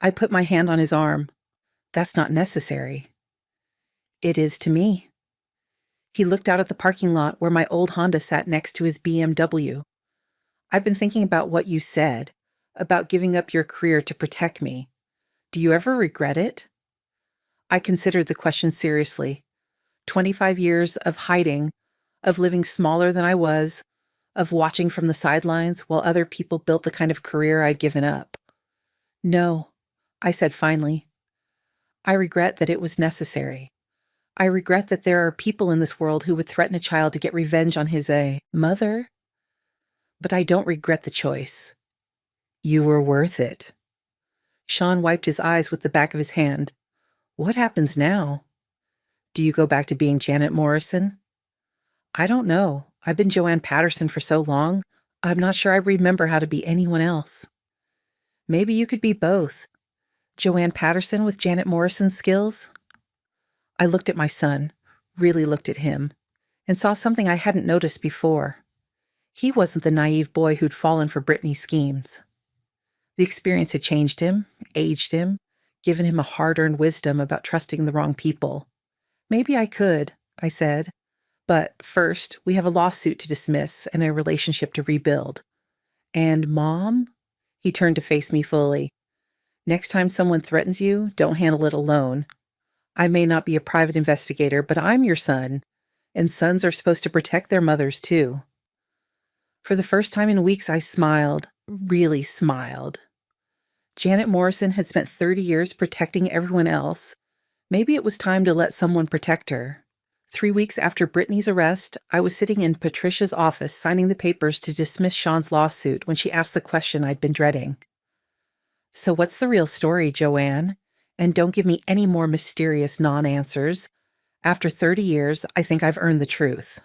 Speaker 1: I put my hand on his arm. That's not necessary. It is to me. He looked out at the parking lot where my old Honda sat next to his BMW. I've been thinking about what you said, about giving up your career to protect me. Do you ever regret it? I considered the question seriously. 25 years of hiding, of living smaller than I was, of watching from the sidelines while other people built the kind of career I'd given up. No, I said finally. I regret that it was necessary. I regret that there are people in this world who would threaten a child to get revenge on his mother. But I don't regret the choice. You were worth it. Sean wiped his eyes with the back of his hand. What happens now? Do you go back to being Janet Morrison? I don't know. I've been Joanne Patterson for so long, I'm not sure I remember how to be anyone else. Maybe you could be both. Joanne Patterson with Janet Morrison's skills? I looked at my son, really looked at him, and saw something I hadn't noticed before. He wasn't the naive boy who'd fallen for Brittany's schemes. The experience had changed him, aged him, given him a hard-earned wisdom about trusting the wrong people. Maybe I could, I said. But first, we have a lawsuit to dismiss and a relationship to rebuild. And Mom? He turned to face me fully. Next time someone threatens you, don't handle it alone. I may not be a private investigator, but I'm your son, and sons are supposed to protect their mothers too. For the first time in weeks, I smiled, really smiled. Janet Morrison had spent 30 years protecting everyone else. Maybe it was time to let someone protect her. 3 weeks after Brittany's arrest, I was sitting in Patricia's office signing the papers to dismiss Sean's lawsuit when she asked the question I'd been dreading. So what's the real story, Joanne? And don't give me any more mysterious non-answers. After 30 years, I think I've earned the truth.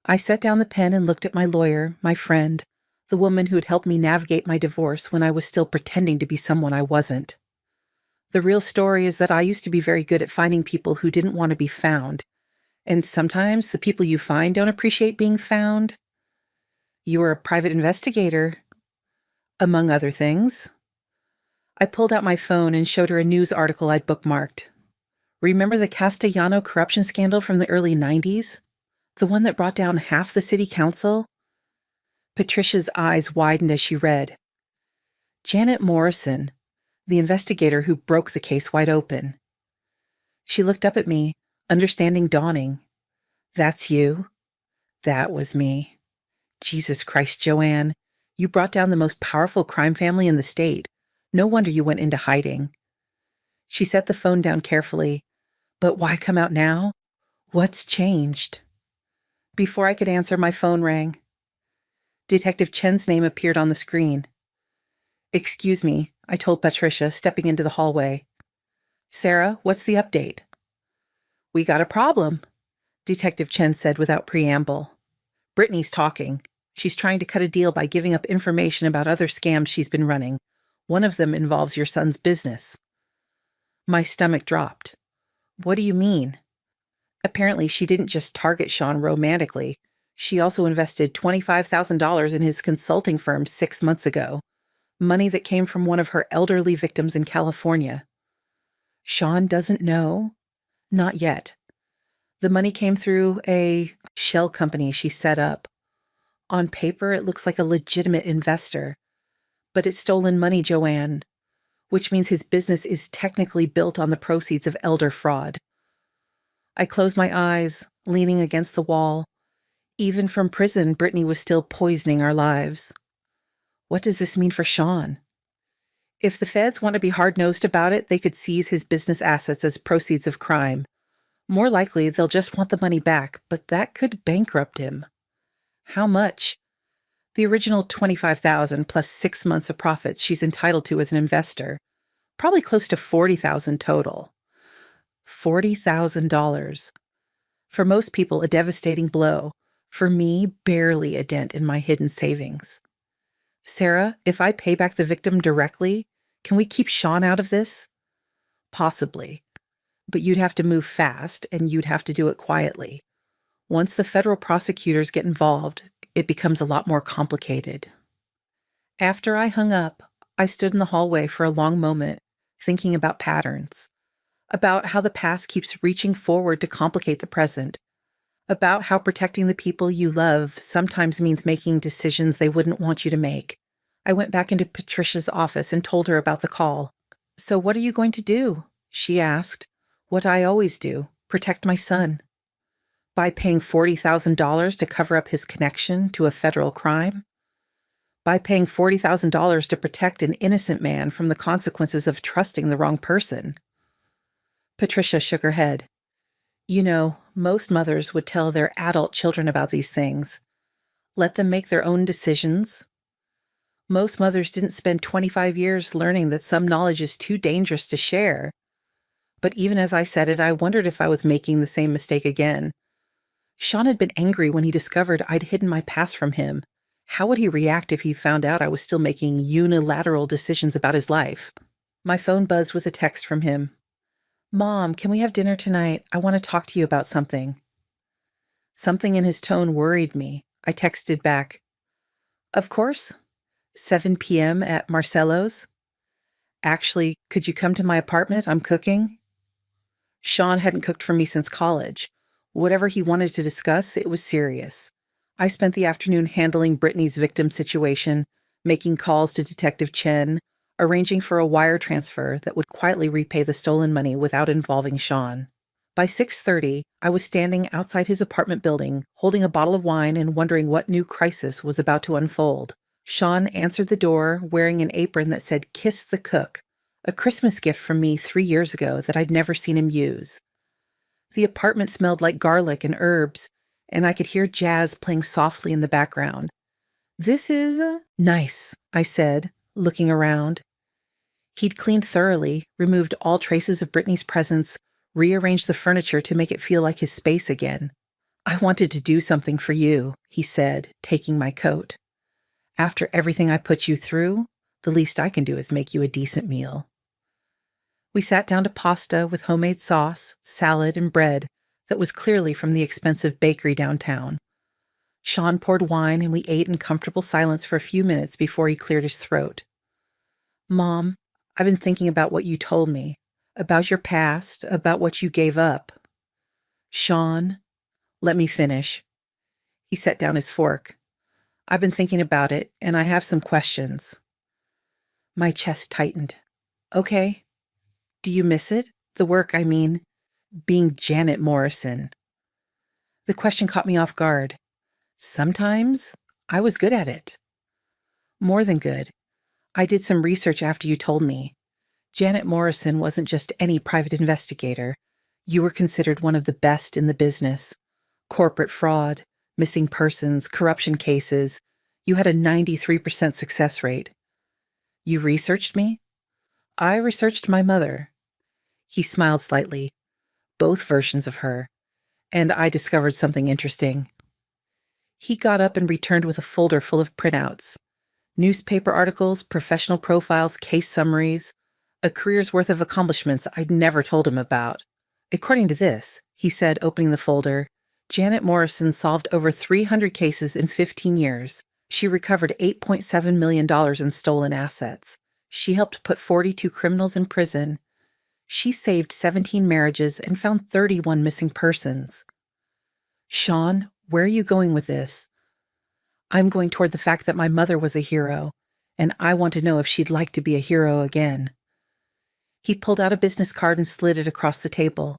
Speaker 1: I set down the pen and looked at my lawyer, my friend, the woman who had helped me navigate my divorce when I was still pretending to be someone I wasn't. The real story is that I used to be very good at finding people who didn't want to be found. And sometimes the people you find don't appreciate being found. You were a private investigator, among other things. I pulled out my phone and showed her a news article I'd bookmarked. Remember the Castellano corruption scandal from the early 90s? The one that brought down half the city council? Patricia's eyes widened as she read. Janet Morrison, the investigator who broke the case wide open. She looked up at me, understanding dawning. That's you. That was me. Jesus Christ, Joanne. You brought down the most powerful crime family in the state. No wonder you went into hiding. She set the phone down carefully. But why come out now? What's changed? Before I could answer, my phone rang. Detective Chen's name appeared on the screen. Excuse me, I told Patricia, stepping into the hallway. Sarah, what's the update? We got a problem, Detective Chen said without preamble. Brittany's talking. She's trying to cut a deal by giving up information about other scams she's been running. One of them involves your son's business. My stomach dropped. What do you mean? Apparently, she didn't just target Sean romantically. She also invested $25,000 in his consulting firm 6 months ago. Money that came from one of her elderly victims in California. Sean doesn't know? Not yet. The money came through a shell company she set up. On paper, it looks like a legitimate investor. But it's stolen money, Joanne, which means his business is technically built on the proceeds of elder fraud. I closed my eyes, leaning against the wall. Even from prison, Brittany was still poisoning our lives. What does this mean for Sean? If the feds want to be hard-nosed about it, they could seize his business assets as proceeds of crime. More likely, they'll just want the money back, but that could bankrupt him. How much? The original $25,000 plus 6 months of profits she's entitled to as an investor. Probably close to $40,000 total. $40,000. For most people, a devastating blow. For me, barely a dent in my hidden savings. Sarah, if I pay back the victim directly, can we keep Sean out of this? Possibly. But you'd have to move fast, and you'd have to do it quietly. Once the federal prosecutors get involved, it becomes a lot more complicated. After I hung up, I stood in the hallway for a long moment, thinking about patterns. About how the past keeps reaching forward to complicate the present. About how protecting the people you love sometimes means making decisions they wouldn't want you to make. I went back into Patricia's office and told her about the call. So what are you going to do? She asked. What I always do, protect my son. By paying $40,000 to cover up his connection to a federal crime? By paying $40,000 to protect an innocent man from the consequences of trusting the wrong person? Patricia shook her head. You know, most mothers would tell their adult children about these things. Let them make their own decisions. Most mothers didn't spend 25 years learning that some knowledge is too dangerous to share. But even as I said it, I wondered if I was making the same mistake again. Sean had been angry when he discovered I'd hidden my past from him. How would he react if he found out I was still making unilateral decisions about his life? My phone buzzed with a text from him. Mom, can we have dinner tonight? I want to talk to you about something. Something in his tone worried me. I texted back. Of course. 7 p.m. at Marcello's. Actually, could you come to my apartment? I'm cooking. Sean hadn't cooked for me since college. Whatever he wanted to discuss, it was serious. I spent the afternoon handling Brittany's victim situation, making calls to Detective Chen, arranging for a wire transfer that would quietly repay the stolen money without involving Sean. By 6:30, I was standing outside his apartment building, holding a bottle of wine and wondering what new crisis was about to unfold. Sean answered the door, wearing an apron that said "Kiss the Cook," a Christmas gift from me 3 years ago that I'd never seen him use. The apartment smelled like garlic and herbs, and I could hear jazz playing softly in the background. This is nice, I said, looking around. He'd cleaned thoroughly, removed all traces of Brittany's presence, rearranged the furniture to make it feel like his space again. I wanted to do something for you, he said, taking my coat. After everything I put you through, the least I can do is make you a decent meal. We sat down to pasta with homemade sauce, salad, and bread that was clearly from the expensive bakery downtown. Sean poured wine and we ate in comfortable silence for a few minutes before he cleared his throat. Mom, I've been thinking about what you told me, about your past, about what you gave up. Sean, let me finish. He set down his fork. I've been thinking about it, and I have some questions. My chest tightened. Okay. Do you miss it? The work, I mean, being Janet Morrison. The question caught me off guard. Sometimes I was good at it. More than good. I did some research after you told me. Janet Morrison wasn't just any private investigator. You were considered one of the best in the business. Corporate fraud, missing persons, corruption cases. You had a 93% success rate. You researched me? I researched my mother. He smiled slightly. Both versions of her. And I discovered something interesting. He got up and returned with a folder full of printouts. Newspaper articles, professional profiles, case summaries, a career's worth of accomplishments I'd never told him about. According to this, he said, opening the folder, Janet Morrison solved over 300 cases in 15 years. She recovered $8.7 million in stolen assets. She helped put 42 criminals in prison. She saved 17 marriages and found 31 missing persons. Sean, where are you going with this? I'm going toward the fact that my mother was a hero, and I want to know if she'd like to be a hero again. He pulled out a business card and slid it across the table.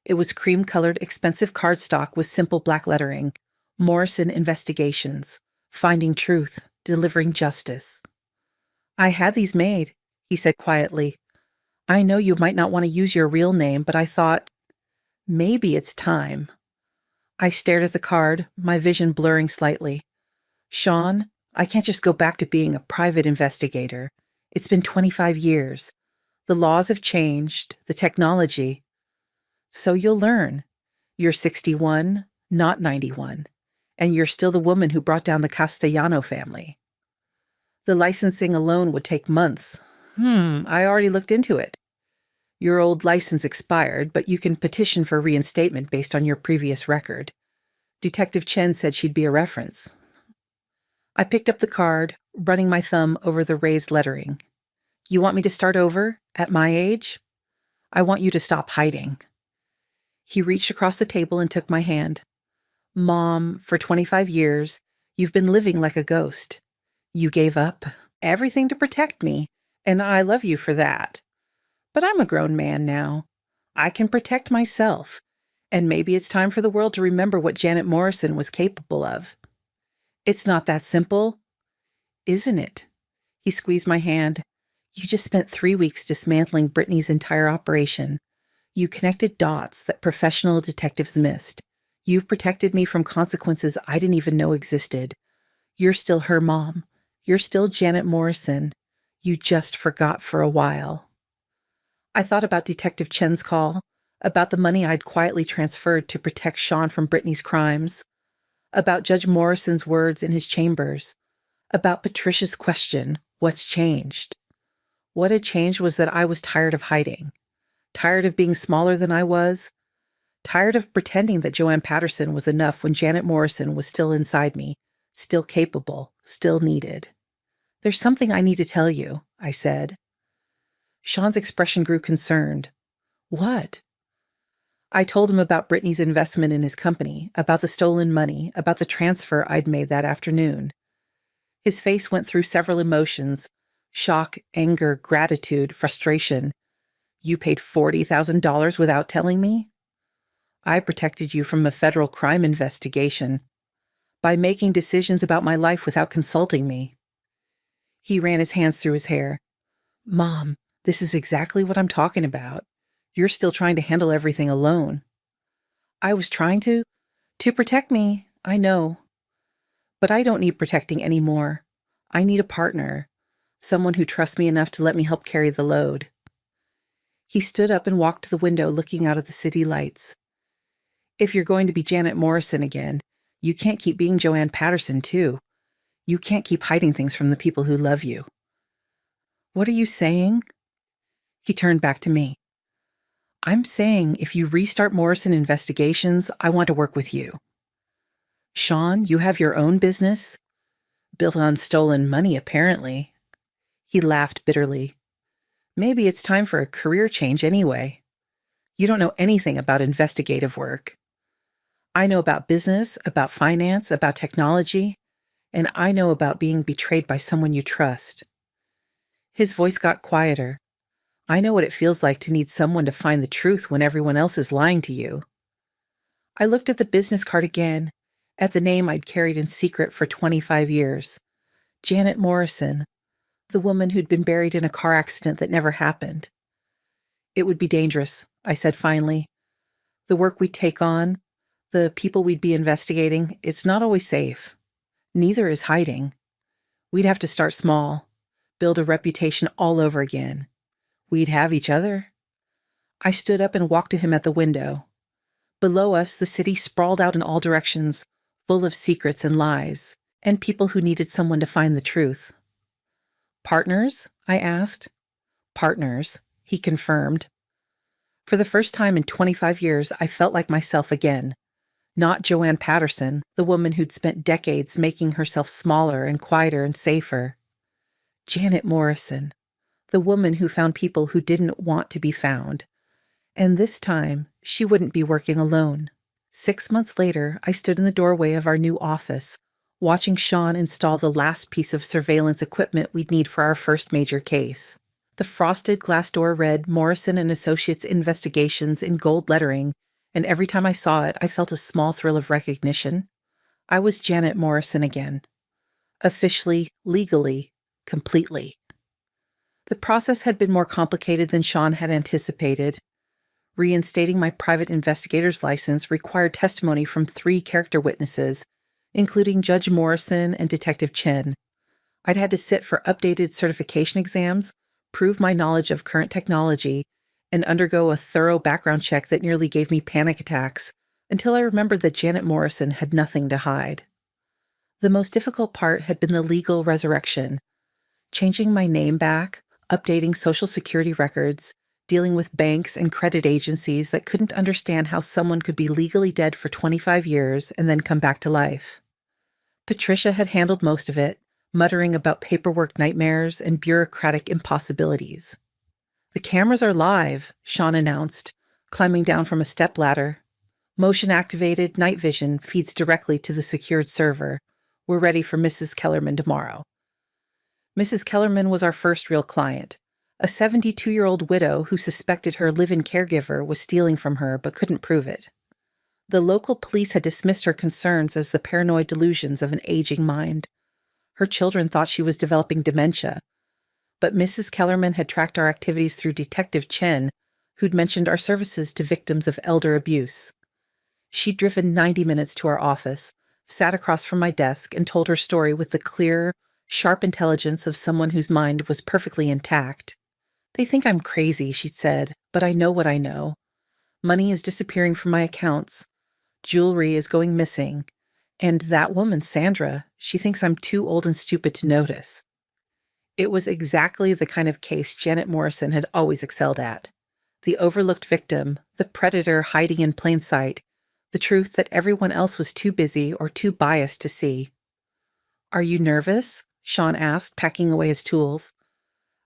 Speaker 1: It was cream-colored, expensive cardstock with simple black lettering. Morrison Investigations. Finding truth. Delivering justice. I had these made, he said quietly. I know you might not want to use your real name, but I thought, maybe it's time. I stared at the card, my vision blurring slightly. Sean, I can't just go back to being a private investigator. It's been 25 years. The laws have changed, the technology. So you'll learn. You're 61, not 91, and you're still the woman who brought down the Castellano family. The licensing alone would take months. I already looked into it. Your old license expired, but you can petition for reinstatement based on your previous record. Detective Chen said she'd be a reference. I picked up the card, running my thumb over the raised lettering. You want me to start over, at my age? I want you to stop hiding. He reached across the table and took my hand. Mom, for 25 years, you've been living like a ghost. You gave up everything to protect me, and I love you for that. But I'm a grown man now. I can protect myself, and maybe it's time for the world to remember what Janet Morrison was capable of. It's not that simple, isn't it? He squeezed my hand. You just spent 3 weeks dismantling Brittany's entire operation. You connected dots that professional detectives missed. You protected me from consequences I didn't even know existed. You're still her mom. You're still Janet Morrison. You just forgot for a while. I thought about Detective Chen's call, about the money I'd quietly transferred to protect Sean from Brittany's crimes, about Judge Morrison's words in his chambers, about Patricia's question, what's changed? What had changed was that I was tired of hiding, tired of being smaller than I was, tired of pretending that Joanne Patterson was enough when Janet Morrison was still inside me, still capable, still needed. There's something I need to tell you, I said. Sean's expression grew concerned. What? I told him about Brittany's investment in his company, about the stolen money, about the transfer I'd made that afternoon. His face went through several emotions: shock, anger, gratitude, frustration. You paid $40,000 without telling me? I protected you from a federal crime investigation by making decisions about my life without consulting me. He ran his hands through his hair. Mom, this is exactly what I'm talking about. You're still trying to handle everything alone. I was trying to protect me, I know. But I don't need protecting anymore. I need a partner, someone who trusts me enough to let me help carry the load. He stood up and walked to the window, looking out at the city lights. If you're going to be Janet Morrison again, you can't keep being Joanne Patterson, too. You can't keep hiding things from the people who love you. What are you saying? He turned back to me. I'm saying if you restart Morrison Investigations, I want to work with you. Sean, you have your own business? Built on stolen money, apparently. He laughed bitterly. Maybe it's time for a career change anyway. You don't know anything about investigative work. I know about business, about finance, about technology, and I know about being betrayed by someone you trust. His voice got quieter. I know what it feels like to need someone to find the truth when everyone else is lying to you. I looked at the business card again, at the name I'd carried in secret for 25 years. Janet Morrison, the woman who'd been buried in a car accident that never happened. It would be dangerous, I said finally. The work we'd take on, the people we'd be investigating, it's not always safe. Neither is hiding. We'd have to start small, build a reputation all over again. We'd have each other. I stood up and walked to him at the window. Below us, the city sprawled out in all directions, full of secrets and lies, and people who needed someone to find the truth. Partners? I asked. Partners, he confirmed. For the first time in 25 years, I felt like myself again. Not Joanne Patterson, the woman who'd spent decades making herself smaller and quieter and safer. Janet Morrison, the woman who found people who didn't want to be found. And this time, she wouldn't be working alone. 6 months later, I stood in the doorway of our new office, watching Sean install the last piece of surveillance equipment we'd need for our first major case. The frosted glass door read Morrison and Associates Investigations in gold lettering, and every time I saw it, I felt a small thrill of recognition. I was Janet Morrison again. Officially, legally, completely. The process had been more complicated than Sean had anticipated. Reinstating my private investigator's license required testimony from 3 character witnesses, including Judge Morrison and Detective Chen. I'd had to sit for updated certification exams, prove my knowledge of current technology, and undergo a thorough background check that nearly gave me panic attacks until I remembered that Janet Morrison had nothing to hide. The most difficult part had been the legal resurrection. Changing my name back, updating Social Security records, dealing with banks and credit agencies that couldn't understand how someone could be legally dead for 25 years and then come back to life. Patricia had handled most of it, muttering about paperwork nightmares and bureaucratic impossibilities. "The cameras are live," Sean announced, climbing down from a stepladder. "Motion-activated night vision feeds directly to the secured server. We're ready for Mrs. Kellerman tomorrow." Mrs. Kellerman was our first real client, a 72-year-old widow who suspected her live-in caregiver was stealing from her but couldn't prove it. The local police had dismissed her concerns as the paranoid delusions of an aging mind. Her children thought she was developing dementia. But Mrs. Kellerman had tracked our activities through Detective Chen, who'd mentioned our services to victims of elder abuse. She'd driven 90 minutes to our office, sat across from my desk, and told her story with the clear, sharp intelligence of someone whose mind was perfectly intact. "They think I'm crazy," she said, "but I know what I know. Money is disappearing from my accounts. Jewelry is going missing. And that woman, Sandra, she thinks I'm too old and stupid to notice." It was exactly the kind of case Janet Morrison had always excelled at. The overlooked victim, the predator hiding in plain sight, the truth that everyone else was too busy or too biased to see. "Are you nervous?" Sean asked, packing away his tools.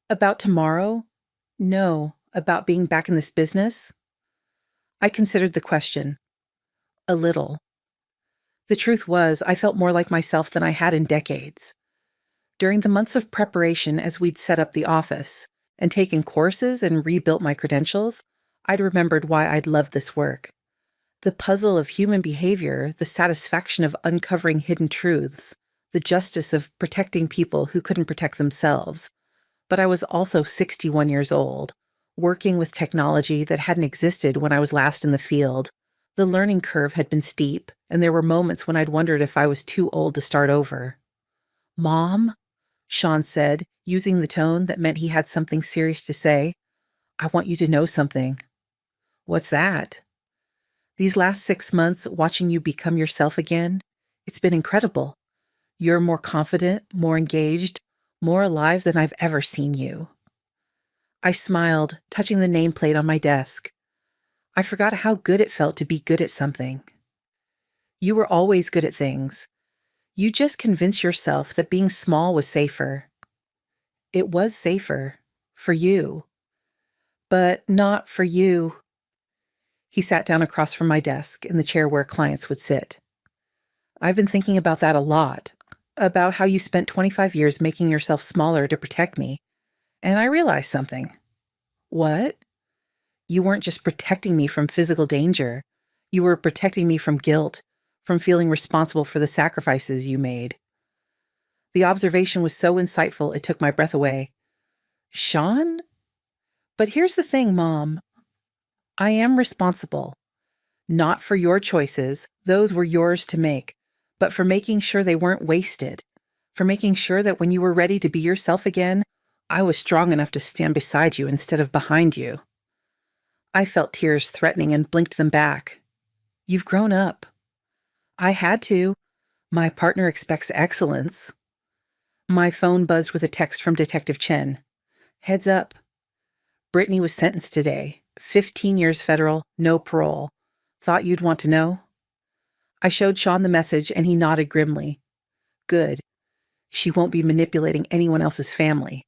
Speaker 1: "About tomorrow?" "No, about being back in this business?" I considered the question. A little. The truth was, I felt more like myself than I had in decades. During the months of preparation as we'd set up the office and taken courses and rebuilt my credentials, I'd remembered why I'd loved this work. The puzzle of human behavior, the satisfaction of uncovering hidden truths, the justice of protecting people who couldn't protect themselves. But I was also 61 years old, working with technology that hadn't existed when I was last in the field. The learning curve had been steep, and there were moments when I'd wondered if I was too old to start over. "Mom," Sean said, using the tone that meant he had something serious to say, "I want you to know something." "What's that?" "These last 6 months, watching you become yourself again, it's been incredible. You're more confident, more engaged, more alive than I've ever seen you." I smiled, touching the nameplate on my desk. I forgot how good it felt to be good at something. You were always good at things. You just convinced yourself that being small was safer. It was safer. For you. But not for you. He sat down across from my desk in the chair where clients would sit. I've been thinking about that a lot. About how you spent 25 years making yourself smaller to protect me. And I realized something. What? You weren't just protecting me from physical danger. You were protecting me from guilt, from feeling responsible for the sacrifices you made. The observation was so insightful it took my breath away. Sean? But here's the thing, Mom. I am responsible. Not for your choices, those were yours to make, but for making sure they weren't wasted. For making sure that when you were ready to be yourself again, I was strong enough to stand beside you instead of behind you. I felt tears threatening and blinked them back. You've grown up. I had to. My partner expects excellence. My phone buzzed with a text from Detective Chen. Heads up. Brittany was sentenced today. 15 years federal, no parole. Thought you'd want to know? I showed Sean the message and he nodded grimly. Good. She won't be manipulating anyone else's family.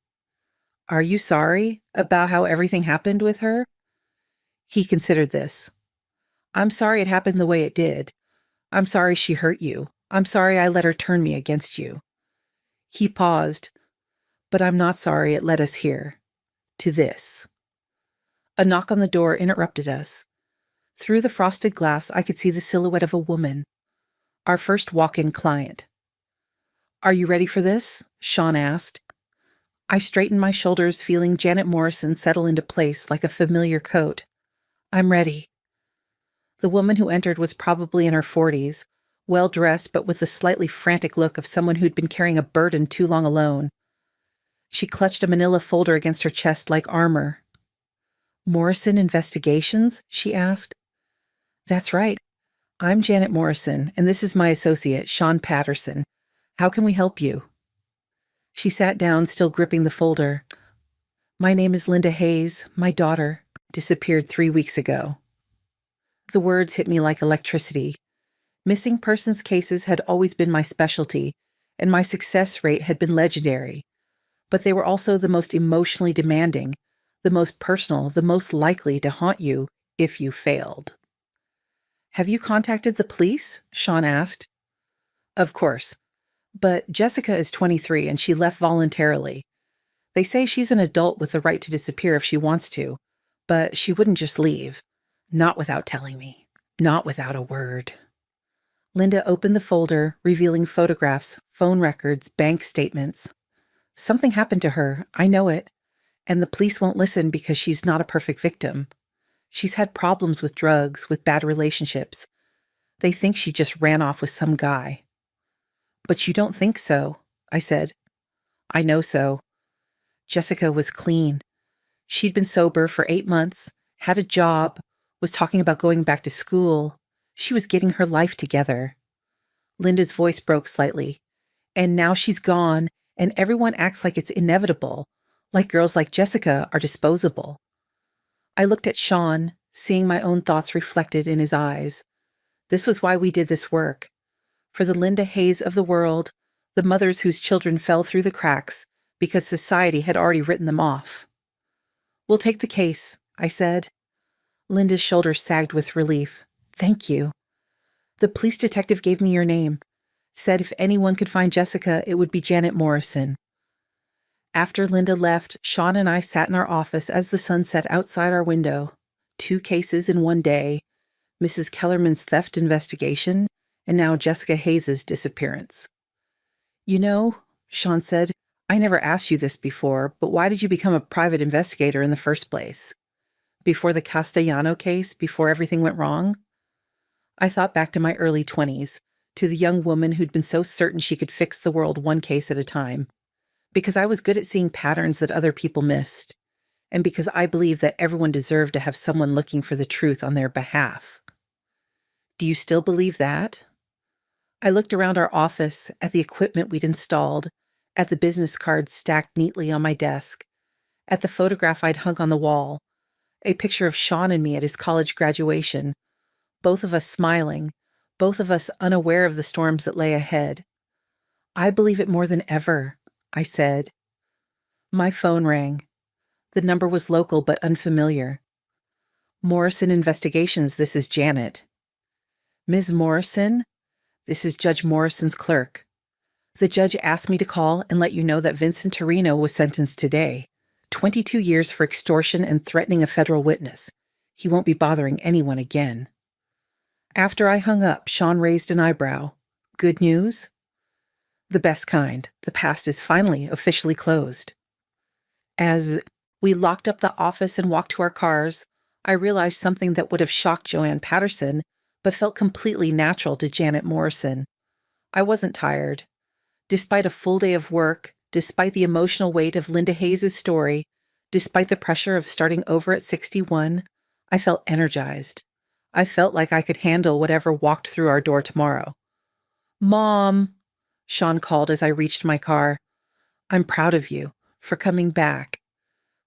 Speaker 1: Are you sorry about how everything happened with her? He considered this. I'm sorry it happened the way it did. I'm sorry she hurt you. I'm sorry I let her turn me against you. He paused. But I'm not sorry it led us here. To this. A knock on the door interrupted us. Through the frosted glass, I could see the silhouette of a woman. Our first walk-in client. Are you ready for this? Sean asked. I straightened my shoulders, feeling Janet Morrison settle into place like a familiar coat. I'm ready. The woman who entered was probably in her 40s, well-dressed but with the slightly frantic look of someone who'd been carrying a burden too long alone. She clutched a manila folder against her chest like armor. Morrison Investigations? She asked. That's right. I'm Janet Morrison, and this is my associate, Sean Patterson. How can we help you? She sat down, still gripping the folder. My name is Linda Hayes. My daughter disappeared 3 weeks ago. The words hit me like electricity. Missing persons cases had always been my specialty, and my success rate had been legendary. But they were also the most emotionally demanding, the most personal, the most likely to haunt you if you failed. Have you contacted the police? Sean asked. Of course. But Jessica is 23 and she left voluntarily. They say she's an adult with the right to disappear if she wants to, but she wouldn't just leave. Not without telling me. Not without a word. Linda opened the folder, revealing photographs, phone records, bank statements. Something happened to her, I know it. And the police won't listen because she's not a perfect victim. She's had problems with drugs, with bad relationships. They think she just ran off with some guy. But you don't think so, I said. I know so. Jessica was clean. She'd been sober for 8 months, had a job, was talking about going back to school. She was getting her life together. Linda's voice broke slightly. And now she's gone, and everyone acts like it's inevitable, like girls like Jessica are disposable. I looked at Sean, seeing my own thoughts reflected in his eyes. This was why we did this work. For the Linda Hayes of the world, the mothers whose children fell through the cracks because society had already written them off. We'll take the case, I said. Linda's shoulders sagged with relief. Thank you. The police detective gave me your name. Said if anyone could find Jessica, it would be Janet Morrison. After Linda left, Sean and I sat in our office as the sun set outside our window. 2 cases in one day. Mrs. Kellerman's theft investigation, and now Jessica Hayes' disappearance. You know, Sean said, I never asked you this before, but why did you become a private investigator in the first place? Before the Castellano case, before everything went wrong? I thought back to my early 20s, to the young woman who'd been so certain she could fix the world one case at a time. Because I was good at seeing patterns that other people missed, and because I believed that everyone deserved to have someone looking for the truth on their behalf. Do you still believe that? I looked around our office, at the equipment we'd installed, at the business cards stacked neatly on my desk, at the photograph I'd hung on the wall, a picture of Sean and me at his college graduation, both of us smiling, both of us unaware of the storms that lay ahead. I believe it more than ever, I said. My phone rang. The number was local but unfamiliar. Morrison Investigations, this is Janet. Ms. Morrison? This is Judge Morrison's clerk. The judge asked me to call and let you know that Vincent Torino was sentenced today. 22 years for extortion and threatening a federal witness. He won't be bothering anyone again. After I hung up, Sean raised an eyebrow. Good news? The best kind. The past is finally officially closed. As we locked up the office and walked to our cars, I realized something that would have shocked Joanne Patterson, but felt completely natural to Janet Morrison. I wasn't tired. Despite a full day of work, despite the emotional weight of Linda Hayes' story, despite the pressure of starting over at 61, I felt energized. I felt like I could handle whatever walked through our door tomorrow. Mom, Sean called as I reached my car. I'm proud of you for coming back,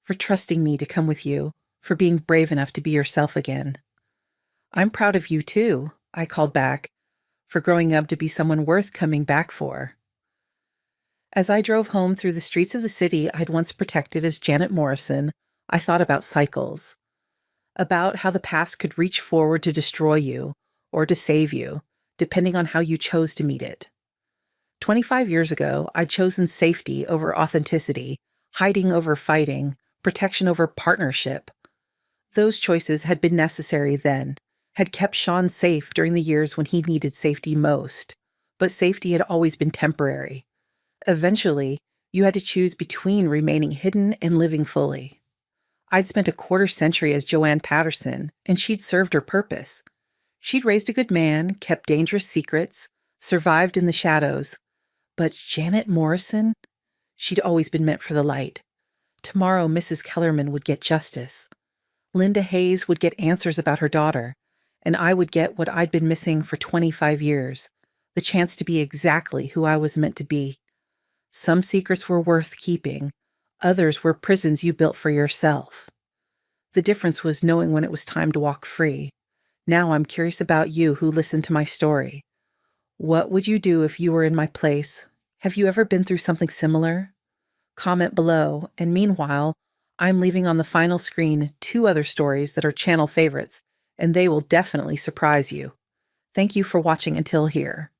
Speaker 1: for trusting me to come with you, for being brave enough to be yourself again. I'm proud of you too, I called back, for growing up to be someone worth coming back for. As I drove home through the streets of the city I'd once protected as Janet Morrison, I thought about cycles, about how the past could reach forward to destroy you or to save you, depending on how you chose to meet it. 25 years ago, I'd chosen safety over authenticity, hiding over fighting, protection over partnership. Those choices had been necessary then, had kept Sean safe during the years when he needed safety most, but safety had always been temporary. Eventually, you had to choose between remaining hidden and living fully. I'd spent a quarter century as Joanne Patterson, and she'd served her purpose. She'd raised a good man, kept dangerous secrets, survived in the shadows. But Janet Morrison? She'd always been meant for the light. Tomorrow, Mrs. Kellerman would get justice. Linda Hayes would get answers about her daughter, and I would get what I'd been missing for 25 years, the chance to be exactly who I was meant to be. Some secrets were worth keeping. Others were prisons you built for yourself. The difference was knowing when it was time to walk free. Now I'm curious about you who listened to my story. What would you do if you were in my place? Have you ever been through something similar? Comment below, and meanwhile, I'm leaving on the final screen 2 other stories that are channel favorites, and they will definitely surprise you. Thank you for watching until here.